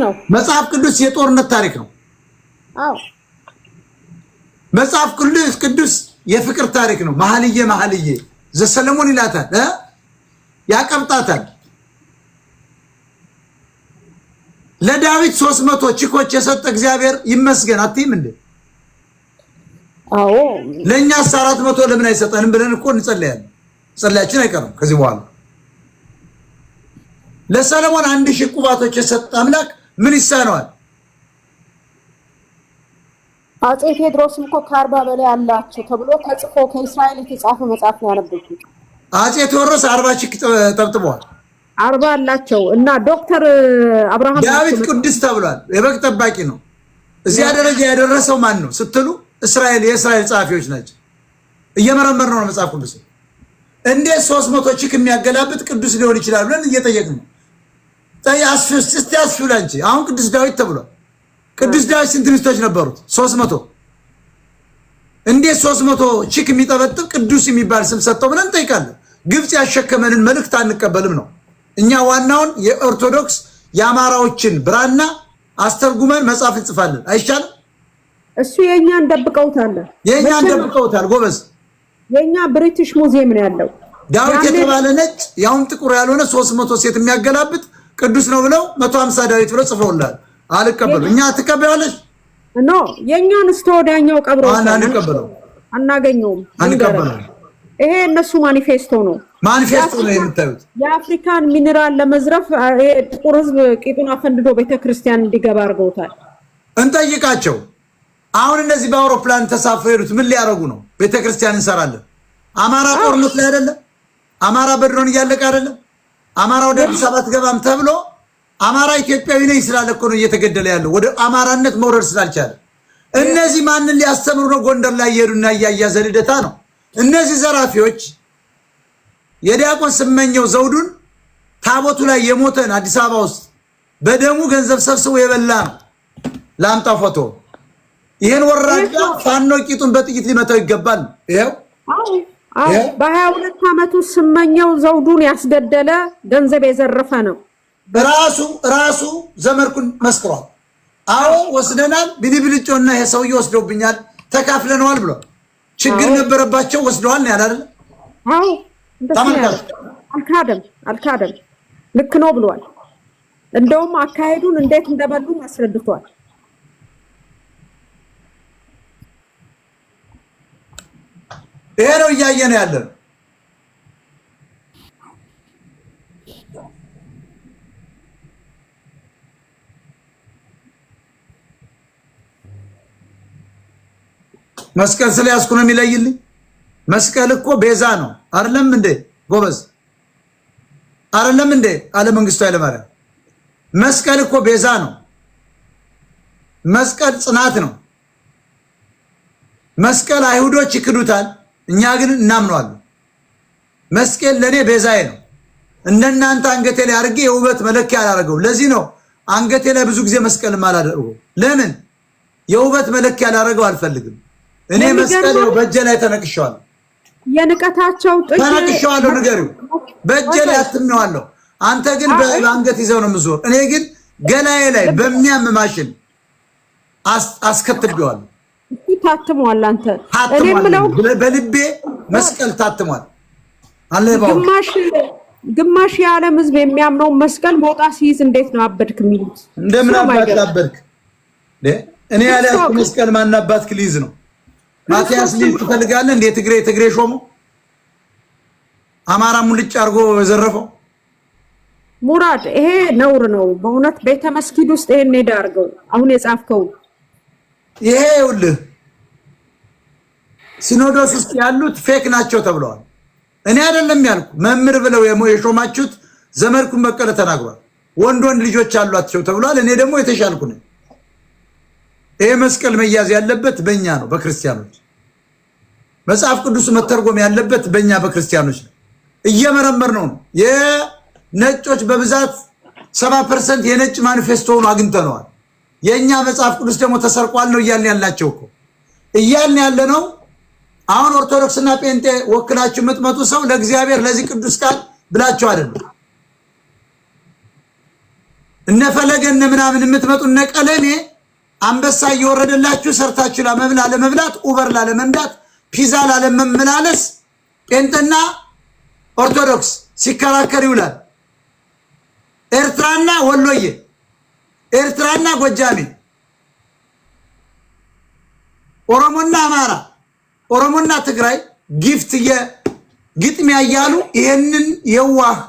ነው መጽሐፍ ቅዱስ የጦርነት ታሪክ ነው አዎ መጽሐፍ ቅዱስ የፍቅር ታሪክ ነው መሐልየ ዘሰለሞን ይላታል ያቀምጣታል ለዳዊት 300 ቺኮች የሰጠ እግዚአብሔር ይመስገን አትይም እንዴ አዎ ለኛ 400 ለምን አይሰጠንም ብለን እኮ እንጸልያለን ጸልያችን አይቀርም ከዚህ በኋላ ለሰለሞን 1000 ቁባቶች የሰጠ አምላክ ምን ይሳነዋል አጼ ቴዎድሮስም እኮ ከ40 በላይ አላቸው ተብሎ ተጽፎ ከእስራኤል የተጻፈ መጽሐፍ ነው ያነበብኩት አጼ ቴዎድሮስ 40 ሺህ ጠብጥበዋል 40 አላቸው እና ዶክተር አብርሃም ዳዊት ቅዱስ ተብሏል የበግ ጠባቂ ነው እዚያ ደረጃ ያደረሰው ማን ነው ስትሉ የእስራኤል ጻፊዎች ናቸው እየመረመርነው ነው መጽሐፍ ቅዱስ እንዴ 300 ሺህ የሚያገላብጥ ቅዱስ ሊሆን ይችላል ብለን እየጠየቅን ነው ያስፈላንጂ አሁን ቅዱስ ዳዊት ተብሏል ቅዱስ ዳዊት ስንት ሚስቶች ነበሩት 300 እንዴ 300 ሺህ የሚጠበጥብ ቅዱስ የሚባል ስም ሰጠው ብለን ጠይቃለን ግብጽ ያሸከመንን መልእክት አንቀበልም ነው እኛ ዋናውን የኦርቶዶክስ ያማራዎችን ብራና አስተርጉመን መጽሐፍ እንጽፋለን አይቻልም እሱ የኛን ደብቀውታል ጎበዝ የኛ ብሪቲሽ ሙዚየም ነው ያለው ዳዊት የተባለ ነጭ ያውም ጥቁር ያልሆነ 300 ሴት የሚያገላብጥ ቅዱስ ነው ብለው 150 ዳዊት ብለው ጽፈውላል አልቀበሉ እኛ ተቀበያለሽ ኖ የኛን ስቶዳኛው ቀብሮ አንቀበለው አናገኘውም አንቀበለው ይሄ እነሱ ማኒፌስቶ ነው የምታዩት የአፍሪካን ሚነራል ለመዝረፍ ጥቁር ህዝብ ቂጡን አፈንድዶ ቤተክርስቲያን እንዲገባ አድርገውታል እንጠይቃቸው አሁን እነዚህ በአውሮፕላን ተሳፍረው ሄዱት ምን ሊያረጉ ነው ቤተክርስቲያን እንሰራለን አማራ ጦርነት ላይ አይደለም አማራ በድሮን እያለቀ አይደለም አማራ ወደ አዲስ አበባ ትገባም ተብሎ አማራ ኢትዮጵያዊ ነኝ ስላለ እኮ ነው እየተገደለ ያለው ወደ አማራነት መውረድ ስላልቻለ እነዚህ ማንን ሊያስተምሩ ነው ጎንደር ላይ ይሄዱና ያያዘ ልደታ ነው እነዚህ ዘራፊዎች የዲያቆን ስመኘው ዘውዱን ታቦቱ ላይ የሞተን አዲስ አበባ ውስጥ በደሙ ገንዘብ ሰብስቦ የበላ ነው ላምጣ ፎቶ ይሄን ወራዳ ፋኖ ቂጡን በጥይት ሊመታው ይገባል ይሄው በ22 አመቱ ስመኘው ዘውዱን ያስገደለ ገንዘብ የዘረፈ ነው ራሱ ዘመርኩን መስክሯል አዎ ወስደናል ቢሊብልጮና ይሄ ሰው ይወስደውብኛል ተካፍለናል ብሎ ችግር ነበረባቸው ወስደዋል ያላል አዎ አልካደም ልክ ነው ብሏል እንደውም አካሄዱን እንዴት እንደበሉ አስረድቷል ይሄ ነው እያየነ ያለው መስቀል ስለያዝኩ ነው የሚለይልኝ መስቀል እኮ ቤዛ ነው አይደለም እንዴ ጎበዝ አይደለም እንዴ አለ መንግስቱ ኃይለማርያም መስቀል እኮ ቤዛ ነው መስቀል ጽናት ነው መስቀል አይሁዶች ይክዱታል እኛ ግን እናምነዋለን መስቀል ለኔ ቤዛዬ ነው እንደናንተ አንገቴ ላይ አርጌ የውበት መለኪያ አላረገው ለዚህ ነው አንገቴ ላይ ብዙ ጊዜ መስቀል ማላደርገው ለምን የውበት መለኪያ አላረገው አልፈልግም እኔ መስቀል በእጄ ላይ ተነቅሻለሁ የንቀታቸው ተነቅሻለሁ ንገሪው በእጄ ላይ አትምነዋለሁ አንተ ግን በአንገት ይዘው ነው ምዞር እኔ ግን ገላዬ ላይ በሚያም ማሽን አስከትቤዋለሁ ታትሟል አንተ እኔ ምለው በልቤ መስቀል ታትሟል አለባው ግማሽ የዓለም ህዝብ የሚያምነው መስቀል ሞጣ ሲይዝ እንዴት ነው አበድክ የሚሉት እንደምን አባትክ እኔ ያለ መስቀል ማናባትክ ሊይዝ ነው ማቲያስ ሊይዝ ትፈልጋለህ እንዴ ትግሬ ሾሞ አማራ ሙልጭ አርጎ ዘረፈው ሙራድ ይሄ ነውር ነው በእውነት ቤተ መስጊድ ውስጥ ይሄን ሄዳ አርገው አሁን የጻፍከው ይሄ ይኸውልህ ሲኖዶስ ውስጥ ያሉት ፌክ ናቸው ተብለዋል እኔ አይደለም ያልኩ መምህር ብለው የሾማችሁት ዘመርኩን በቀለ ተናግሯል ወንድ ልጆች አሏቸው ተብሏል እኔ ደግሞ የተሻልኩ ነኝ ይሄ መስቀል መያዝ ያለበት በእኛ ነው በክርስቲያኖች መጽሐፍ ቅዱስ መተርጎም ያለበት በእኛ በክርስቲያኖች ነው እየመረመርነው ነው የነጮች በብዛት 70% የነጭ ማኒፌስቶ ሆኖ አግኝተነዋል የኛ መጽሐፍ ቅዱስ ደግሞ ተሰርቋል ነው እያልን ያላቸው እኮ እያልን ያለ ነው አሁን ኦርቶዶክስና ጴንጤ ወክላችሁ የምትመጡ ሰው ለእግዚአብሔር ለዚህ ቅዱስ ቃል ብላችሁ አይደለም እነፈለገነ ምናምን የምትመጡ እነ ቀለሜ አንበሳ እየወረደላችሁ ሰርታችሁ ለመብላት ኡበር ላለመንዳት ፒዛ ላለመመላለስ ጴንጤና ኦርቶዶክስ ሲከራከር ይውላል። ኤርትራና ወሎዬ ኤርትራና ጎጃሜ ኦሮሞና አማራ ኦሮሞና ትግራይ ጊፍት ግጥሚያ እያሉ ይሄንን የዋህ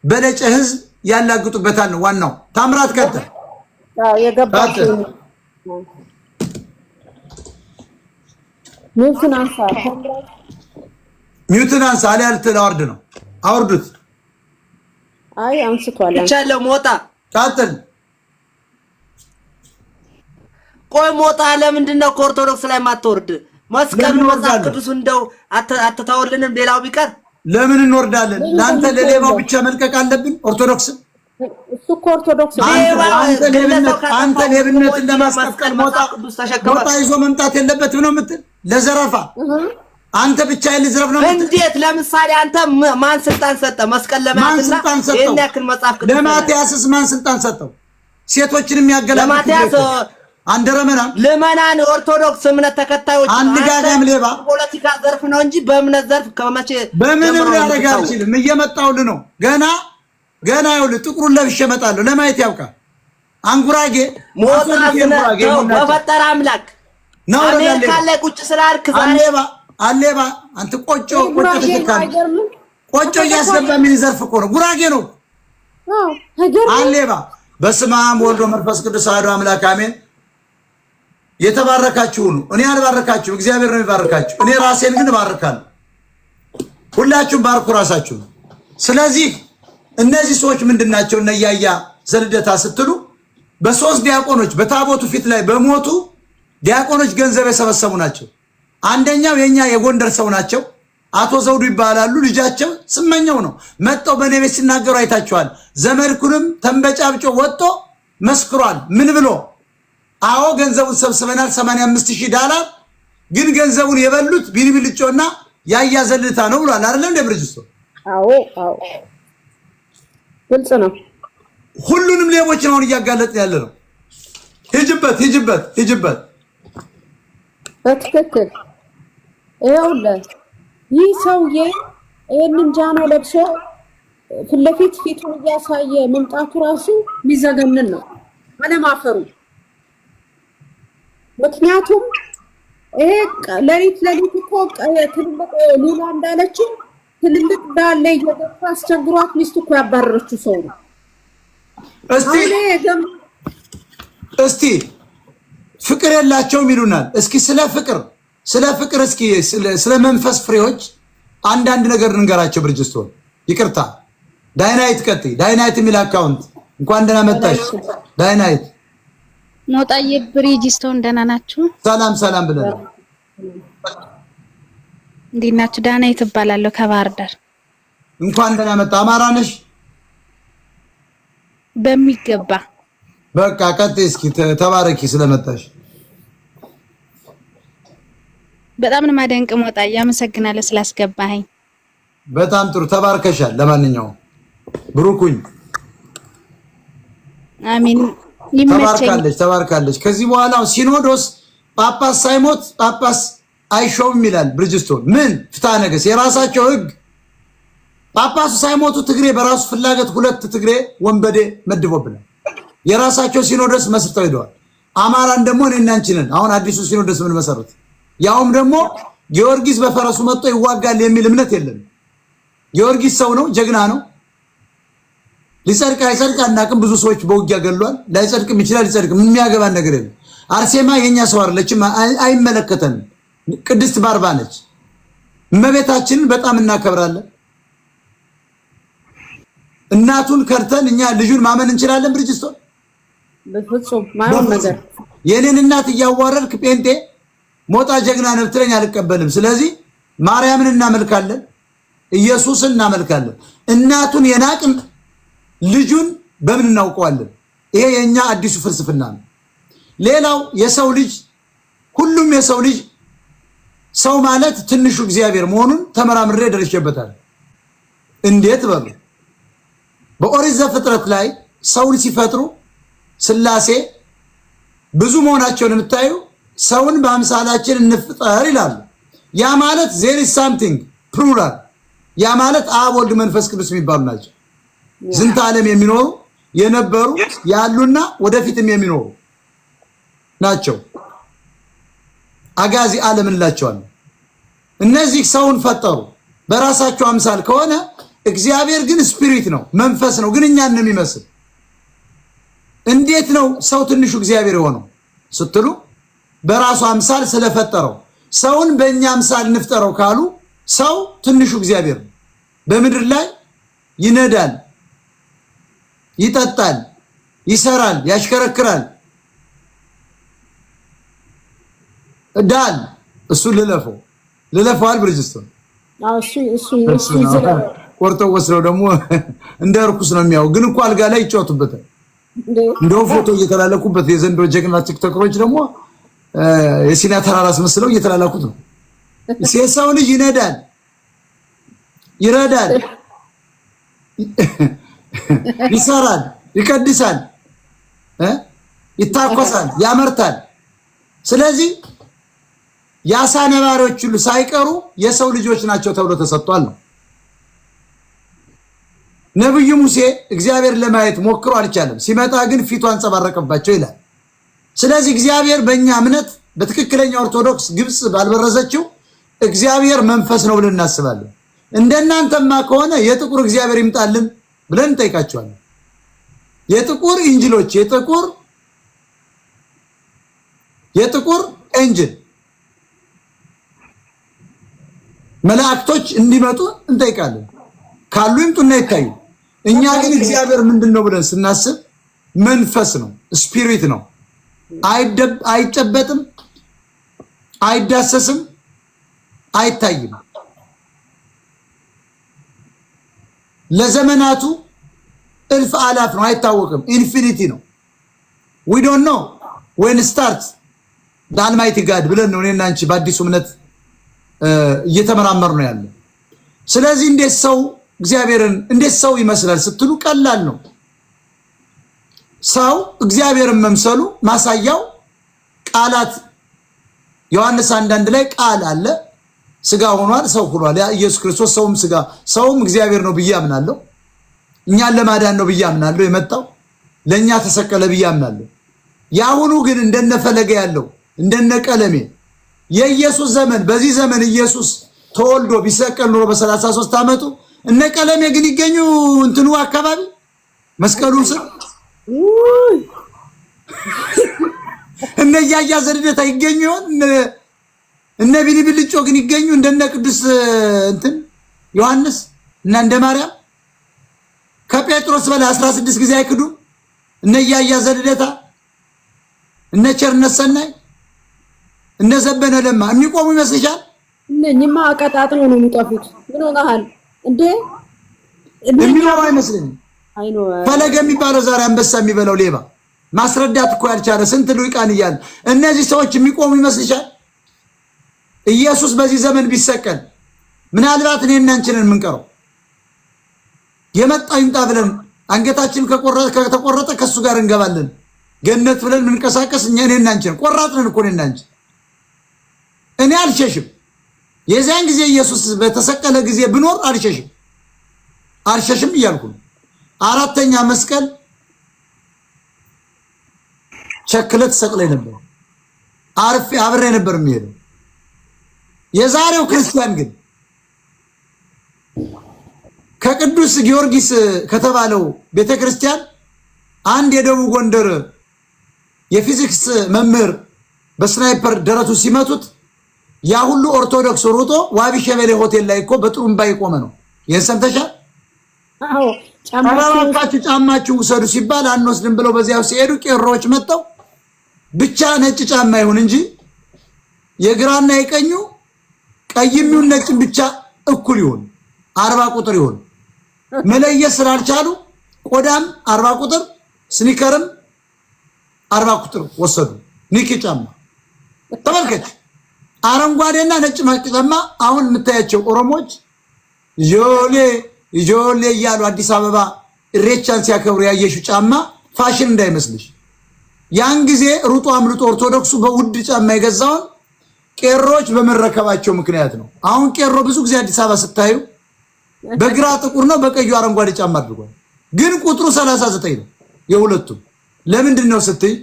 በለጨ ህዝብ ያላግጡበታል ነው ዋናው። ታምራት ከተ የገባችሁ ሚውትን አንሳ አለ ያልተላወርድ ነው አውርዱት። አይ አንስቷል ይቻለው ሞጣ ታጥል ቆይ ሞጣ ለምንድን ነው ከኦርቶዶክስ ላይ ማትወርድ? መስቀል መጽሐፍ ቅዱስ እንደው አትታወልንም ሌላው ቢቀር ለምን እንወርዳለን? ለአንተ ለሌባው ብቻ መልቀቅ አለብን? ኦርቶዶክስ እሱ ኦርቶዶክስ አንተ ሌብነትን ለማስቀጠል ሞጣ ይዞ መምጣት የለበትም ነው የምትል? ለዘረፋ አንተ ብቻ ልዝረፍ ነው የምትል? እንዴት? ለምሳሌ አንተ ማን ስልጣን ሰጠ? መስቀል ለማጥና ይሄን ያክል መጽሐፍ ቅዱስ ለማቲያስስ ማን ስልጣን ሰጠው? ሴቶችንም ያገላል ለማቲያስ አንደረመና ለማናን ኦርቶዶክስ እምነት ተከታዮች አንድ ጋጋም ሌባ ፖለቲካ ዘርፍ ነው እንጂ በእምነት ዘርፍ ከመቼ በምንም ያደርግ አይችልም። እየመጣውልህ ነው ገና ይኸውልህ ጥቁሩን ለብሼ እመጣለሁ። ለማየት ያውቃል። አንጉራጌ ሞጣ በፈጠረ አምላክ ነው አሜሪካ ላይ ቁጭ ስላልክ ዛሬ አሌባ አንተ ቆጮ እያስገባ ምን ይዘርፍ እኮ ነው። ጉራጌ ነው አሌባ። በስመ አብ ወወልድ ወመንፈስ ቅዱስ አሐዱ አምላክ አሜን። የተባረካችሁ ሁሉ እኔ አልባረካችሁ፣ እግዚአብሔር ነው የሚባርካችሁ። እኔ ራሴን ግን እባርካለሁ። ሁላችሁም ባርኩ ራሳችሁ። ስለዚህ እነዚህ ሰዎች ምንድናቸው? እነያያ ዘልደታ ስትሉ በሶስት ዲያቆኖች በታቦቱ ፊት ላይ በሞቱ ዲያቆኖች ገንዘብ የሰበሰቡ ናቸው። አንደኛው የኛ የጎንደር ሰው ናቸው። አቶ ዘውዱ ይባላሉ። ልጃቸው ስመኛው ነው። መጣው በኔ ቤት ሲናገሩ አይታችኋል። ዘመድኩንም ተንበጫብጮ ወጥቶ መስክሯል። ምን ብሎ? አዎ ገንዘቡን ሰብስበናል $85,000 ግን ገንዘቡን የበሉት ቢልቢልጮና ያያ ዘልደታ ነው ብሏል። አይደለም እንደ ብርጅስቶ? አዎ ግልጽ ነው። ሁሉንም ሌቦች ነው እያጋለጥን ያለ ነው። ሂጅበት በትክክል ይኸውልህ ይህ ሰውዬ ይሄንን ጃኖ ለብሶ ፊት ለፊት ፊቱን እያሳየ መምጣቱ ራሱ የሚዘገንን ነው አለማፈሩ። ምክንያቱም ይሄ ለሊት እኮ ትልልቅ ሉላ እንዳለችው ትልልቅ ዳለ እየገፋ አስቸግሯት ሚስቱ እኮ ያባረረችው ሰው ነው። እስቲ ፍቅር የላቸውም ይሉናል። እስኪ ስለ ፍቅር እስኪ ስለ መንፈስ ፍሬዎች አንዳንድ ነገር እንገራቸው። ብርጅስቶን ይቅርታ፣ ዳይናይት ቀጥይ። ዳይናይት የሚል አካውንት እንኳን ደህና መጣሽ ዳይናይት። ሞጣዬ ብሪጅስቶን ደህና ናችሁ? ሰላም ብለን እንዴት ናችሁ? ዳይናይት እባላለሁ ከባህር ዳር። እንኳን ደህና መጣ። አማራ ነሽ? በሚገባ በቃ ቀጥይ እስኪ ተባረኪ ስለመጣሽ። በጣም ነው ማደንቅ ሞጣዬ፣ አመሰግናለሁ ስላስገባኸኝ። በጣም ጥሩ ተባርከሻል። ለማንኛውም ብሩኩኝ አሜን። ተባርካለች። ከዚህ በኋላ ሲኖዶስ ጳጳስ ሳይሞት ጳጳስ አይሾም ይላል ብርጅስቶን። ምን ፍትሐ ነገሥት የራሳቸው ህግ። ጳጳሱ ሳይሞቱ ትግሬ በራሱ ፍላጎት 2 ትግሬ ወንበዴ መድቦብናል። የራሳቸው ሲኖዶስ መስርተው ሄደዋል። አማራን ደግሞ እኔና አንቺ ነን አሁን አዲሱ ሲኖዶስ ምን መሰረት፣ ያውም ደግሞ ጊዮርጊስ በፈረሱ መጥቶ ይዋጋል የሚል እምነት የለም። ጊዮርጊስ ሰው ነው፣ ጀግና ነው። ሊጸድቅ አይጸድቅ አናውቅም። ብዙ ሰዎች በውጊያ ገሏል። ላይጸድቅም ይችላል፣ ሊጸድቅም የሚያገባን ነገር የለም። አርሴማ የኛ ሰው አይደለችም፣ አይመለከተንም። ቅድስት ባርባ ነች። እመቤታችንን በጣም እናከብራለን። እናቱን ከርተን እኛ ልጁን ማመን እንችላለን? ብርጅስቶን በፍጹም ማይሆን ነገር። የኔን እናት እያዋረድክ ጴንጤ ሞጣ ጀግና ነው ብትለኝ አልቀበልም። ስለዚህ ማርያምን እናመልካለን፣ ኢየሱስን እናመልካለን። እናቱን የናቅን ልጁን በምን እናውቀዋለን? ይሄ የኛ አዲሱ ፍልስፍና ነው። ሌላው የሰው ልጅ ሁሉም የሰው ልጅ ሰው ማለት ትንሹ እግዚአብሔር መሆኑን ተመራምሬ ደርሼበታል። እንዴት በሉ በኦሪት ዘፍጥረት ላይ ሰውን ሲፈጥሩ ስላሴ ብዙ መሆናቸውን የምታዩ ሰውን በአምሳላችን እንፍጠር ይላሉ። ያ ማለት there is something plural ያ ማለት አብ ወልድ መንፈስ ቅዱስ የሚባሉ ናቸው። ዝንተ ዓለም የሚኖሩ የነበሩ ያሉና ወደፊትም የሚኖሩ ናቸው። አጋዚ ዓለም እንላቸዋለን። እነዚህ ሰውን ፈጠሩ በራሳቸው አምሳል ከሆነ እግዚአብሔር ግን ስፒሪት ነው መንፈስ ነው። ግን እኛን ነው የሚመስል። እንዴት ነው ሰው ትንሹ እግዚአብሔር የሆነው ስትሉ በራሱ አምሳል ስለፈጠረው። ሰውን በእኛ አምሳል እንፍጠረው ካሉ ሰው ትንሹ እግዚአብሔር ነው። በምድር ላይ ይነዳል፣ ይጠጣል፣ ይሰራል፣ ያሽከረክራል። ዳል እሱ ልለፈዋል ብርጅስቶን እሱ ቆርጠው ወስደው ደግሞ እንደ ርኩስ ነው የሚያው። ግን እኮ አልጋ ላይ ይጫወቱበታል። እንደው ፎቶ እየተላለኩበት የዘንድሮ ጀግና ቲክቶከሮች ደግሞ የሲና ተራራስ መስለው እየተላላኩት ነው። የሰው ልጅ ይነዳል፣ ይረዳል፣ ይሰራል፣ ይቀድሳል፣ ይታኮሳል፣ ያመርታል። ስለዚህ የአሳ ነባሪዎች ሁሉ ሳይቀሩ የሰው ልጆች ናቸው ተብሎ ተሰጥቷል ነው። ነብዩ ሙሴ እግዚአብሔር ለማየት ሞክሮ አልቻለም። ሲመጣ ግን ፊቱ አንጸባረቀባቸው ይላል። ስለዚህ እግዚአብሔር በእኛ እምነት በትክክለኛ ኦርቶዶክስ ግብጽ ባልበረዘችው እግዚአብሔር መንፈስ ነው ብለን እናስባለን። እንደናንተማ ከሆነ የጥቁር እግዚአብሔር ይምጣልን ብለን እንጠይቃቸዋለን። የጥቁር ኢንጅሎች የጥቁር ኢንጅል መላእክቶች እንዲመጡ እንጠይቃለን። ካሉ ይምጡና ይታዩ። እኛ ግን እግዚአብሔር ምንድነው ብለን ስናስብ መንፈስ ነው፣ ስፒሪት ነው። አይጨበጥም፣ አይዳሰስም፣ አይታይም። ለዘመናቱ እልፍ አላፍ ነው፣ አይታወቅም። ኢንፊኒቲ ነው። we don't know when starts the almighty god ብለን ነው እኔና አንቺ በአዲሱ እምነት እየተመራመር ነው ያለው። ስለዚህ እንዴት ሰው እግዚአብሔርን እንዴት ሰው ይመስላል ስትሉ ቀላል ነው። ሰው እግዚአብሔርን መምሰሉ ማሳያው ቃላት ዮሐንስ 1:1 ላይ ቃል አለ፣ ስጋ ሆኗል፣ ሰው ሆኗል። ያ ኢየሱስ ክርስቶስ ሰውም እግዚአብሔር ነው ብዬ አምናለሁ። እኛን ለማዳን ነው ብዬ አምናለሁ። የመጣው ለኛ ተሰቀለ ብዬ አምናለሁ። ያሁኑ ግን እንደነፈለገ ያለው እንደነቀለሜ የኢየሱስ ዘመን በዚህ ዘመን ኢየሱስ ተወልዶ ቢሰቀል ኖሮ በ33 ዓመቱ እነ ቀለሜ ግን ይገኙ እንትኑ አካባቢ መስቀሉ ስር እነ ያያ ዘርደታ ይገኙ ይሆን? እነ ቢልብልጮ ግን ይገኙ እንደነ ቅዱስ እንትን ዮሐንስ እና እንደ ማርያም ከጴጥሮስ በላይ 16 ጊዜ አይክዱ? እነ ያያ ዘርደታ እነ ቸርነት ሰናይ እነ ዘበነ ለማ የሚቆሙ ይመስልሻል? እነኝማ አቀጣጥለው ነው የሚጠፉት። ምን ሆነሃል እንዴ? የሚኖር አይመስልም። ፈለገ የሚባለው ዛሬ አንበሳ የሚበላው ሌባ ማስረዳት እኮ ያልቻለ ስንት ልሂቃን እያለ እነዚህ ሰዎች የሚቆሙ ይመስልሻል? ኢየሱስ በዚህ ዘመን ቢሰቀል ምናልባት እኔና አንቺን የምንቀረው የመጣው ይምጣ ብለን አንገታችን ከተቆረጠ ከሱ ጋር እንገባለን ገነት ብለን ምንቀሳቀስ እኔና አንቺን ቆራጥነን እኮ እኔና አንቺ። እኔ አልሸሽም። የዛን ጊዜ ኢየሱስ በተሰቀለ ጊዜ ብኖር አልሸሽም እያልኩ ነው። አራተኛ መስቀል ቸክለት ሰቅለኝ ነበር፣ አብሬ ነበር የሚሄደው። የዛሬው ክርስቲያን ግን ከቅዱስ ጊዮርጊስ ከተባለው ቤተክርስቲያን አንድ የደቡብ ጎንደር የፊዚክስ መምህር በስናይፐር ደረቱ ሲመቱት ያ ሁሉ ኦርቶዶክስ ሩጦ ዋቢ ሸበሌ ሆቴል ላይ እኮ በጥሩምባ ይቆመ ነው። ይሄን ሰምተሻል? አዎ ጫማችሁ ውሰዱ ሲባል አንወስድም ብለው በዚያው ሲሄዱ ቄሮዎች መጣው ብቻ ነጭ ጫማ ይሁን እንጂ የግራና የቀኙ ቀይም ይሁን ነጭም ብቻ እኩል ይሁን 40 ቁጥር ይሁን መለየት ስላልቻሉ ቆዳም 40 ቁጥር ስኒከርም 40 ቁጥር ወሰዱ። ኒኪ ጫማ ተመልከች። አረንጓዴና ነጭ ጫማ አሁን የምታያቸው ኦሮሞች ጆሌ እያሉ አዲስ አበባ ኢሬቻን ሲያከብሩ ያየሽው ጫማ ፋሽን እንዳይመስልሽ። ያን ጊዜ ሩጦ አምልጦ ኦርቶዶክሱ በውድ ጫማ የገዛውን ቄሮች በመረከባቸው ምክንያት ነው። አሁን ቄሮ ብዙ ጊዜ አዲስ አበባ ስታዩ በግራ ጥቁር ነው፣ በቀዩ አረንጓዴ ጫማ አድርጓል። ግን ቁጥሩ 39 ነው የሁለቱም። ለምንድን ነው ስትይ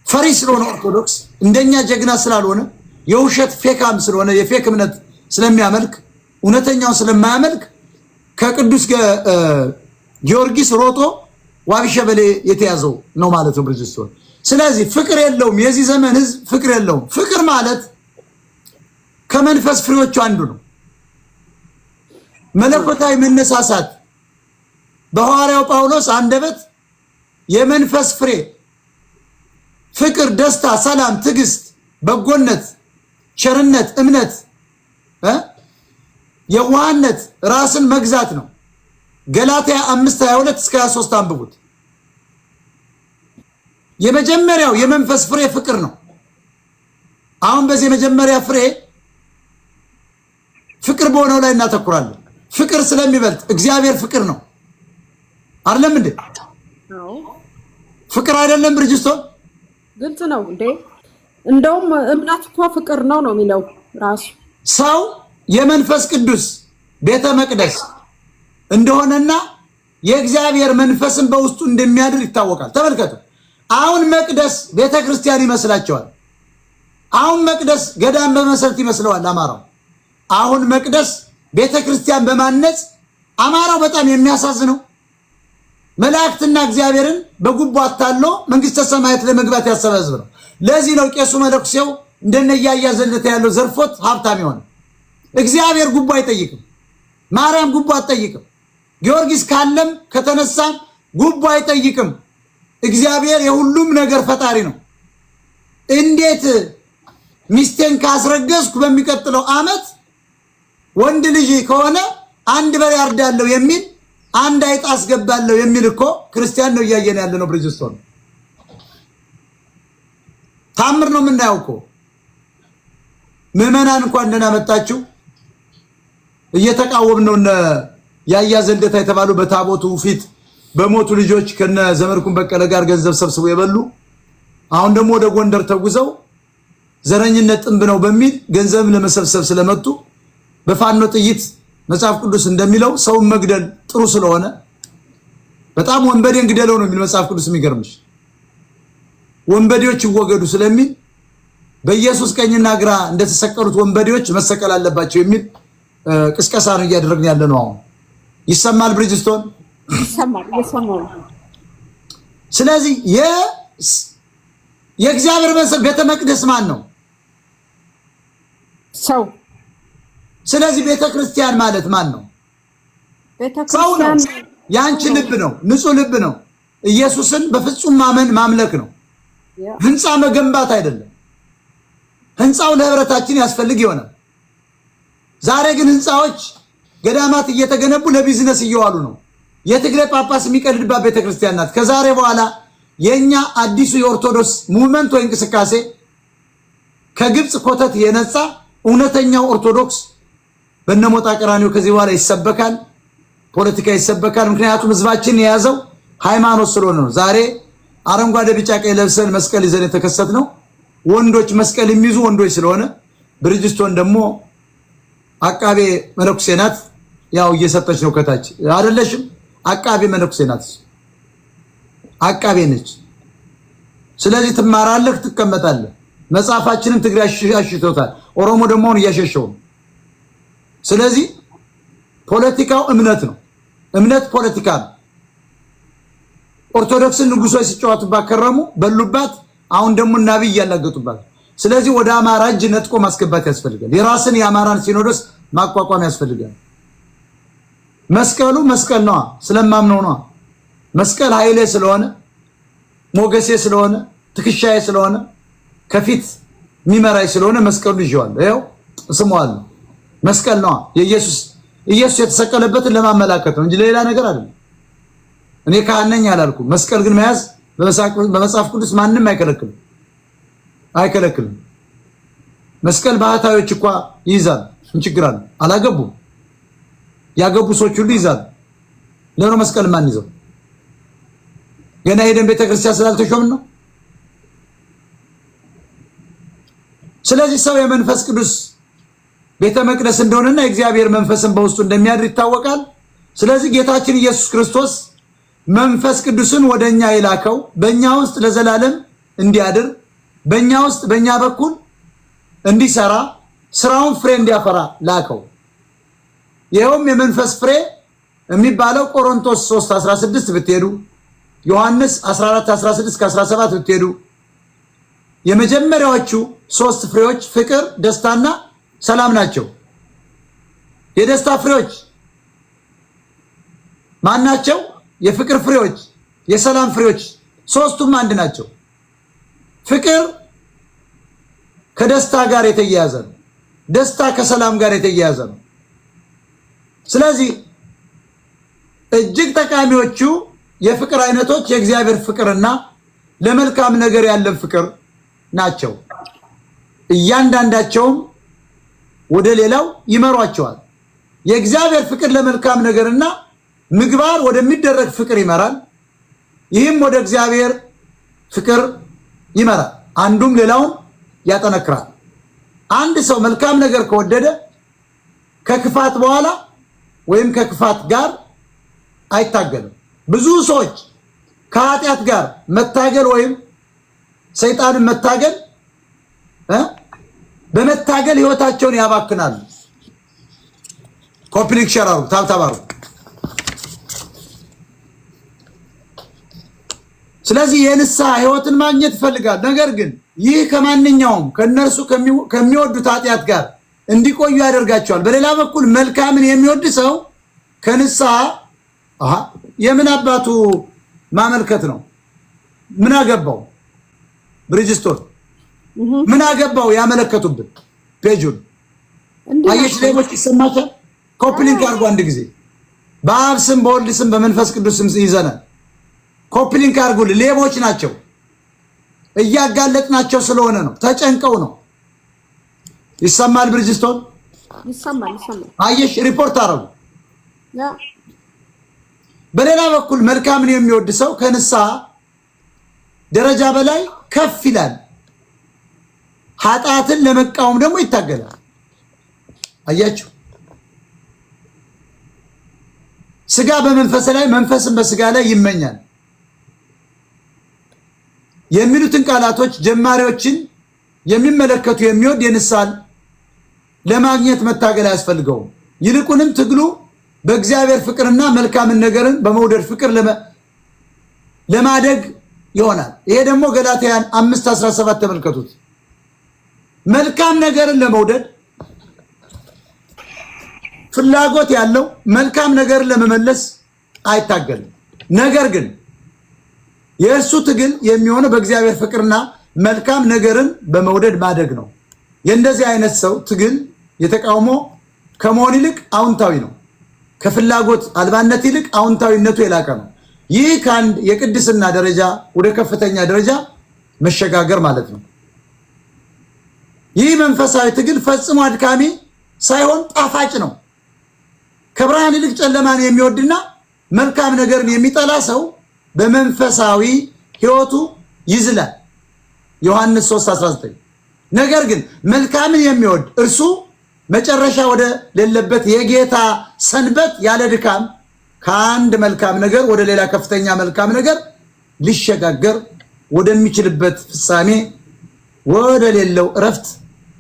ፈሪ ስለሆነ ኦርቶዶክስ እንደኛ ጀግና ስላልሆነ የውሸት ፌካም ስለሆነ የፌክ እምነት ስለሚያመልክ እውነተኛው ስለማያመልክ ከቅዱስ ጊዮርጊስ ሮጦ ዋቢሸበሌ የተያዘው ነው ማለት ነው ብርጅስቶን። ስለዚህ ፍቅር የለውም የዚህ ዘመን ህዝብ ፍቅር የለውም። ፍቅር ማለት ከመንፈስ ፍሬዎቹ አንዱ ነው። መለኮታዊ መነሳሳት በሐዋርያው ጳውሎስ አንደበት የመንፈስ ፍሬ ፍቅር፣ ደስታ፣ ሰላም፣ ትዕግስት፣ በጎነት፣ ቸርነት፣ እምነት፣ የዋህነት፣ ራስን መግዛት ነው። ገላትያ 5:22 እስከ 23 አንብቡት። የመጀመሪያው የመንፈስ ፍሬ ፍቅር ነው። አሁን በዚህ የመጀመሪያ ፍሬ ፍቅር በሆነው ላይ እናተኩራለን። ፍቅር ስለሚበልጥ እግዚአብሔር ፍቅር ነው አይደለም እንዴ? ፍቅር አይደለም ብርጅስቶን? ግልጽ ነው እንዴ? እንደውም እምነት እኮ ፍቅር ነው የሚለው ራሱ። ሰው የመንፈስ ቅዱስ ቤተ መቅደስ እንደሆነና የእግዚአብሔር መንፈስን በውስጡ እንደሚያድር ይታወቃል። ተመልከቱ። አሁን መቅደስ ቤተ ክርስቲያን ይመስላቸዋል። አሁን መቅደስ ገዳም በመሰረት ይመስለዋል አማራው። አሁን መቅደስ ቤተ ክርስቲያን በማነጽ አማራው በጣም የሚያሳዝነው መላእክትና እግዚአብሔርን በጉቦ አታሎ መንግስተ ሰማያት ለመግባት ያሰበ ህዝብ ነው። ለዚህ ነው ቄሱ መለኩሴው እንደነያያ ዘለተ ያለው ዘርፎት ሀብታም ይሆን። እግዚአብሔር ጉቦ አይጠይቅም። ማርያም ጉቦ አትጠይቅም። ጊዮርጊስ ካለም ከተነሳም ጉቦ አይጠይቅም። እግዚአብሔር የሁሉም ነገር ፈጣሪ ነው። እንዴት ሚስቴን ካስረገዝኩ በሚቀጥለው ዓመት ወንድ ልጅ ከሆነ አንድ በሬ አርዳለሁ የሚል አንድ አይጥ አስገባለሁ የሚል እኮ ክርስቲያን ነው እያየን ያለ ነው። ብርጅስቶን ታምር ነው የምናየው እኮ። ምዕመናን እንኳን ደህና መጣችሁ እየተቃወም ነው። ያያ ዘልደታ የተባሉ በታቦቱ ፊት በሞቱ ልጆች ከነ ዘመርኩን በቀለ ጋር ገንዘብ ሰብስበው የበሉ አሁን ደግሞ ወደ ጎንደር ተጉዘው ዘረኝነት ጥንብ ነው በሚል ገንዘብ ለመሰብሰብ ስለመጡ በፋኖ ጥይት መጽሐፍ ቅዱስ እንደሚለው ሰውን መግደል ጥሩ ስለሆነ በጣም ወንበዴን ግደለው ነው የሚል መጽሐፍ ቅዱስ። የሚገርምሽ ወንበዴዎች ይወገዱ ስለሚል በኢየሱስ ቀኝና ግራ እንደተሰቀሉት ወንበዴዎች መሰቀል አለባቸው የሚል ቅስቀሳ ነው እያደረግን ያለ ነው። አሁን ይሰማል ብርጅስቶን? ይሰማል። ስለዚህ የእግዚአብሔር ቤተ መቅደስ ማን ነው? ሰው። ስለዚህ ቤተ ክርስቲያን ማለት ማን ነው? ሰው ነው። ያንቺ ልብ ነው፣ ንጹህ ልብ ነው። ኢየሱስን በፍጹም ማመን ማምለክ ነው። ህንፃ መገንባት አይደለም። ህንፃው ለህብረታችን ያስፈልግ ይሆናል። ዛሬ ግን ህንፃዎች ገዳማት እየተገነቡ ለቢዝነስ እየዋሉ ነው። የትግራይ ጳጳስ የሚቀልድባት ቤተክርስቲያን ናት። ከዛሬ በኋላ የኛ አዲሱ የኦርቶዶክስ ሙቭመንት ወይ እንቅስቃሴ ከግብጽ ኮተት የነጻ እውነተኛው ኦርቶዶክስ በነሞጣ ቀራኒዮ ከዚህ በኋላ ይሰበካል፣ ፖለቲካ ይሰበካል። ምክንያቱም ህዝባችን የያዘው ሃይማኖት ስለሆነ ነው። ዛሬ አረንጓዴ ቢጫ ቀይ ለብሰን መስቀል ይዘን የተከሰት ነው። ወንዶች መስቀል የሚይዙ ወንዶች ስለሆነ ብርጅስቶን ደግሞ አቃቤ መነኩሴ ናት። ያው እየሰጠች ነው ከታች አይደለሽም? አቃቤ መነኩሴ ናት፣ አቃቤ ነች። ስለዚህ ትማራለህ፣ ትቀመጣለህ። መጽሐፋችንን ትግራይ አሽቶታል፣ ኦሮሞ ደግሞ አሁን እያሸሸው ነው። ስለዚህ ፖለቲካው እምነት ነው፣ እምነት ፖለቲካ ነው። ኦርቶዶክስን ንጉሶች ሲጫወቱባት ከረሙ፣ በሉባት። አሁን ደግሞ ናብይ እያላገጡባት። ስለዚህ ወደ አማራ እጅ ነጥቆ ማስገባት ያስፈልጋል። የራስን የአማራን ሲኖዶስ ማቋቋም ያስፈልጋል። መስቀሉ መስቀል ነው፣ ስለማምነው ነው። መስቀል ኃይሌ ስለሆነ ሞገሴ ስለሆነ ትክሻዬ ስለሆነ ከፊት የሚመራይ ስለሆነ መስቀሉ ይዤዋለሁ። ይኸው ስሟለሁ። መስቀል ነው የኢየሱስ የተሰቀለበትን ለማመላከት ነው እንጂ ሌላ ነገር አይደለም። እኔ ካህን ነኝ አላልኩም። መስቀል ግን መያዝ በመጽሐፍ ቅዱስ ማንም አይከለክልም። መስቀል ባህታዮች እንኳን ይይዛል። ምን ችግር አለ? አላገቡም። ያገቡ ሰዎች ሁሉ ይይዛሉ። ለምን መስቀል ማን ይዘው? ገና ሄደን ቤተክርስቲያን ስላልተሾምን ነው። ስለዚህ ሰው የመንፈስ ቅዱስ ቤተ መቅደስ እንደሆነና የእግዚአብሔር መንፈስን በውስጡ እንደሚያድር ይታወቃል። ስለዚህ ጌታችን ኢየሱስ ክርስቶስ መንፈስ ቅዱስን ወደኛ የላከው በእኛ ውስጥ ለዘላለም እንዲያድር በእኛ ውስጥ በእኛ በኩል እንዲሰራ ስራውን ፍሬ እንዲያፈራ ላከው። ይኸውም የመንፈስ ፍሬ የሚባለው ቆሮንቶስ 3:16 ብትሄዱ ዮሐንስ 14:16-17 ብትሄዱ የመጀመሪያዎቹ 3 ፍሬዎች ፍቅር፣ ደስታና ሰላም ናቸው። የደስታ ፍሬዎች ማን ናቸው? የፍቅር ፍሬዎች፣ የሰላም ፍሬዎች ሶስቱም አንድ ናቸው። ፍቅር ከደስታ ጋር የተያያዘ ነው። ደስታ ከሰላም ጋር የተያያዘ ነው። ስለዚህ እጅግ ጠቃሚዎቹ የፍቅር አይነቶች የእግዚአብሔር ፍቅርና ለመልካም ነገር ያለን ፍቅር ናቸው። እያንዳንዳቸውም ወደ ሌላው ይመሯቸዋል። የእግዚአብሔር ፍቅር ለመልካም ነገርና ምግባር ወደሚደረግ ፍቅር ይመራል። ይህም ወደ እግዚአብሔር ፍቅር ይመራል። አንዱም ሌላውን ያጠነክራል። አንድ ሰው መልካም ነገር ከወደደ ከክፋት በኋላ ወይም ከክፋት ጋር አይታገልም። ብዙ ሰዎች ከኃጢአት ጋር መታገል ወይም ሰይጣንን መታገል በመታገል ህይወታቸውን ያባክናሉ። ኮምፕሊክ ሸራሩ ታብታባሩ። ስለዚህ የንስሐ ህይወትን ማግኘት ይፈልጋል። ነገር ግን ይህ ከማንኛውም ከነርሱ ከሚወዱት ኃጢአት ጋር እንዲቆዩ ያደርጋቸዋል። በሌላ በኩል መልካምን የሚወድ ሰው ከንስሐ የምን አባቱ ማመልከት ነው? ምን አገባው? ብሪጅስቶን ምን አገባው? ያመለከቱብን ፔጁን አየሽ። ሌቦች ይሰማቻል። ኮፕሊንግ አድርጎ አንድ ጊዜ በአብ ስም በወልድ ስም በመንፈስ ቅዱስ ስም ይዘናል። ኮፕሊንግ አድርጎ ሌቦች ናቸው። እያጋለጥናቸው ስለሆነ ነው። ተጨንቀው ነው። ይሰማል። ብሪጅስቶን ይሰማል። አየሽ፣ ሪፖርት አረጉ። በሌላ በኩል መልካምን የሚወድ ሰው ከንስሐ ደረጃ በላይ ከፍ ይላል። ኃጢአትን ለመቃወም ደግሞ ይታገላል። አያችሁ፣ ስጋ በመንፈስ ላይ መንፈስን በስጋ ላይ ይመኛል የሚሉትን ቃላቶች ጀማሪዎችን የሚመለከቱ የሚወድ የንስሐን ለማግኘት መታገል አያስፈልገውም። ይልቁንም ትግሉ በእግዚአብሔር ፍቅርና መልካምን ነገርን በመውደድ ፍቅር ለማደግ ይሆናል። ይሄ ደግሞ ገላትያን 5:17 ተመልከቱት። መልካም ነገርን ለመውደድ ፍላጎት ያለው መልካም ነገርን ለመመለስ አይታገልም። ነገር ግን የእርሱ ትግል የሚሆነው በእግዚአብሔር ፍቅርና መልካም ነገርን በመውደድ ማደግ ነው። የእንደዚህ አይነት ሰው ትግል የተቃውሞ ከመሆን ይልቅ አዎንታዊ ነው። ከፍላጎት አልባነት ይልቅ አዎንታዊነቱ የላቀ ነው። ይህ ከአንድ የቅድስና ደረጃ ወደ ከፍተኛ ደረጃ መሸጋገር ማለት ነው። ይህ መንፈሳዊ ትግል ፈጽሞ አድካሚ ሳይሆን ጣፋጭ ነው። ከብርሃን ይልቅ ጨለማን የሚወድና መልካም ነገርን የሚጠላ ሰው በመንፈሳዊ ሕይወቱ ይዝላል። ዮሐንስ 3:19። ነገር ግን መልካምን የሚወድ እርሱ መጨረሻ ወደ ሌለበት የጌታ ሰንበት ያለ ድካም ከአንድ መልካም ነገር ወደ ሌላ ከፍተኛ መልካም ነገር ሊሸጋገር ወደሚችልበት ፍጻሜ ወደ ሌለው እረፍት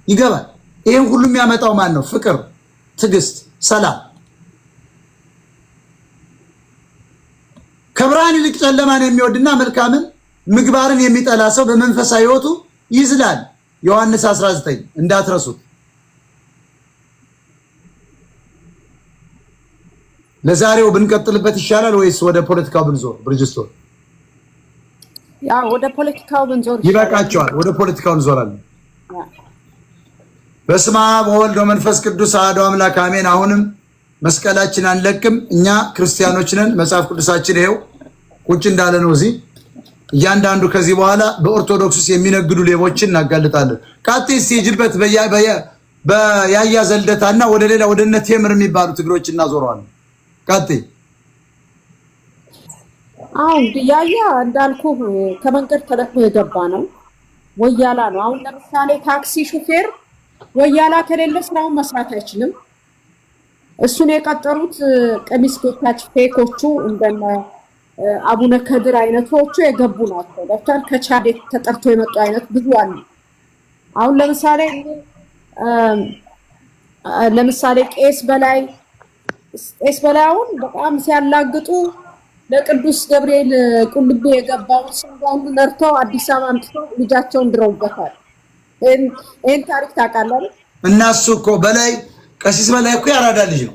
ይገባል። ይህን ሁሉ የሚያመጣው ማን ነው? ፍቅር፣ ትዕግስት፣ ሰላም። ከብርሃን ይልቅ ጨለማን የሚወድና መልካምን ምግባርን የሚጠላ ሰው በመንፈሳዊ ሕይወቱ ይዝላል። ዮሐንስ 19 እንዳትረሱት። ለዛሬው ብንቀጥልበት ይሻላል ወይስ ወደ ፖለቲካው ብንዞር? ብሪጅስቶን ያ ወደ ፖለቲካው ብንዞር ይበቃቸዋል። ወደ ፖለቲካው እንዞራለን። በስመ አብ ወወልድ ወመንፈስ ቅዱስ አሐዱ አምላክ አሜን። አሁንም መስቀላችን አንለቅም። እኛ ክርስቲያኖች ነን። መጽሐፍ ቅዱሳችን ይሄው ቁጭ እንዳለ ነው። እዚህ እያንዳንዱ ከዚህ በኋላ በኦርቶዶክስ የሚነግዱ ሌቦችን እናጋልጣለን። ቃጤስ ሲጅበት በያያ ዘልደታና ወደ ሌላ ወደ እነ ቴምር የሚባሉ ትግሮች እናዞረዋለን። ቃጤ አሁን ያያ እንዳልኩ ከመንገድ ተለቅሞ የገባ ነው። ወያላ ነው። አሁን ለምሳሌ ታክሲ ሹፌር ወያላ ከሌለ ስራውን መስራት አይችልም። እሱን የቀጠሩት ቀሚስ ጎታች ፌኮቹ እንደነ አቡነ ከድር አይነቶቹ የገቡ ናቸው። ዶክተር ከቻዴ ተጠርቶ የመጡ አይነት ብዙ አሉ። አሁን ለምሳሌ ቄስ በላይውን በጣም ሲያላግጡ ለቅዱስ ገብርኤል ቁልቤ የገባውን ሰው ነርተው አዲስ አበባ አምጥተው ልጃቸውን ድረውበታል። ይሄን ታሪክ ታውቃለህ? እናሱ እኮ በላይ ቀሲስ በላይ እኮ ያራዳ ልጅ ነው።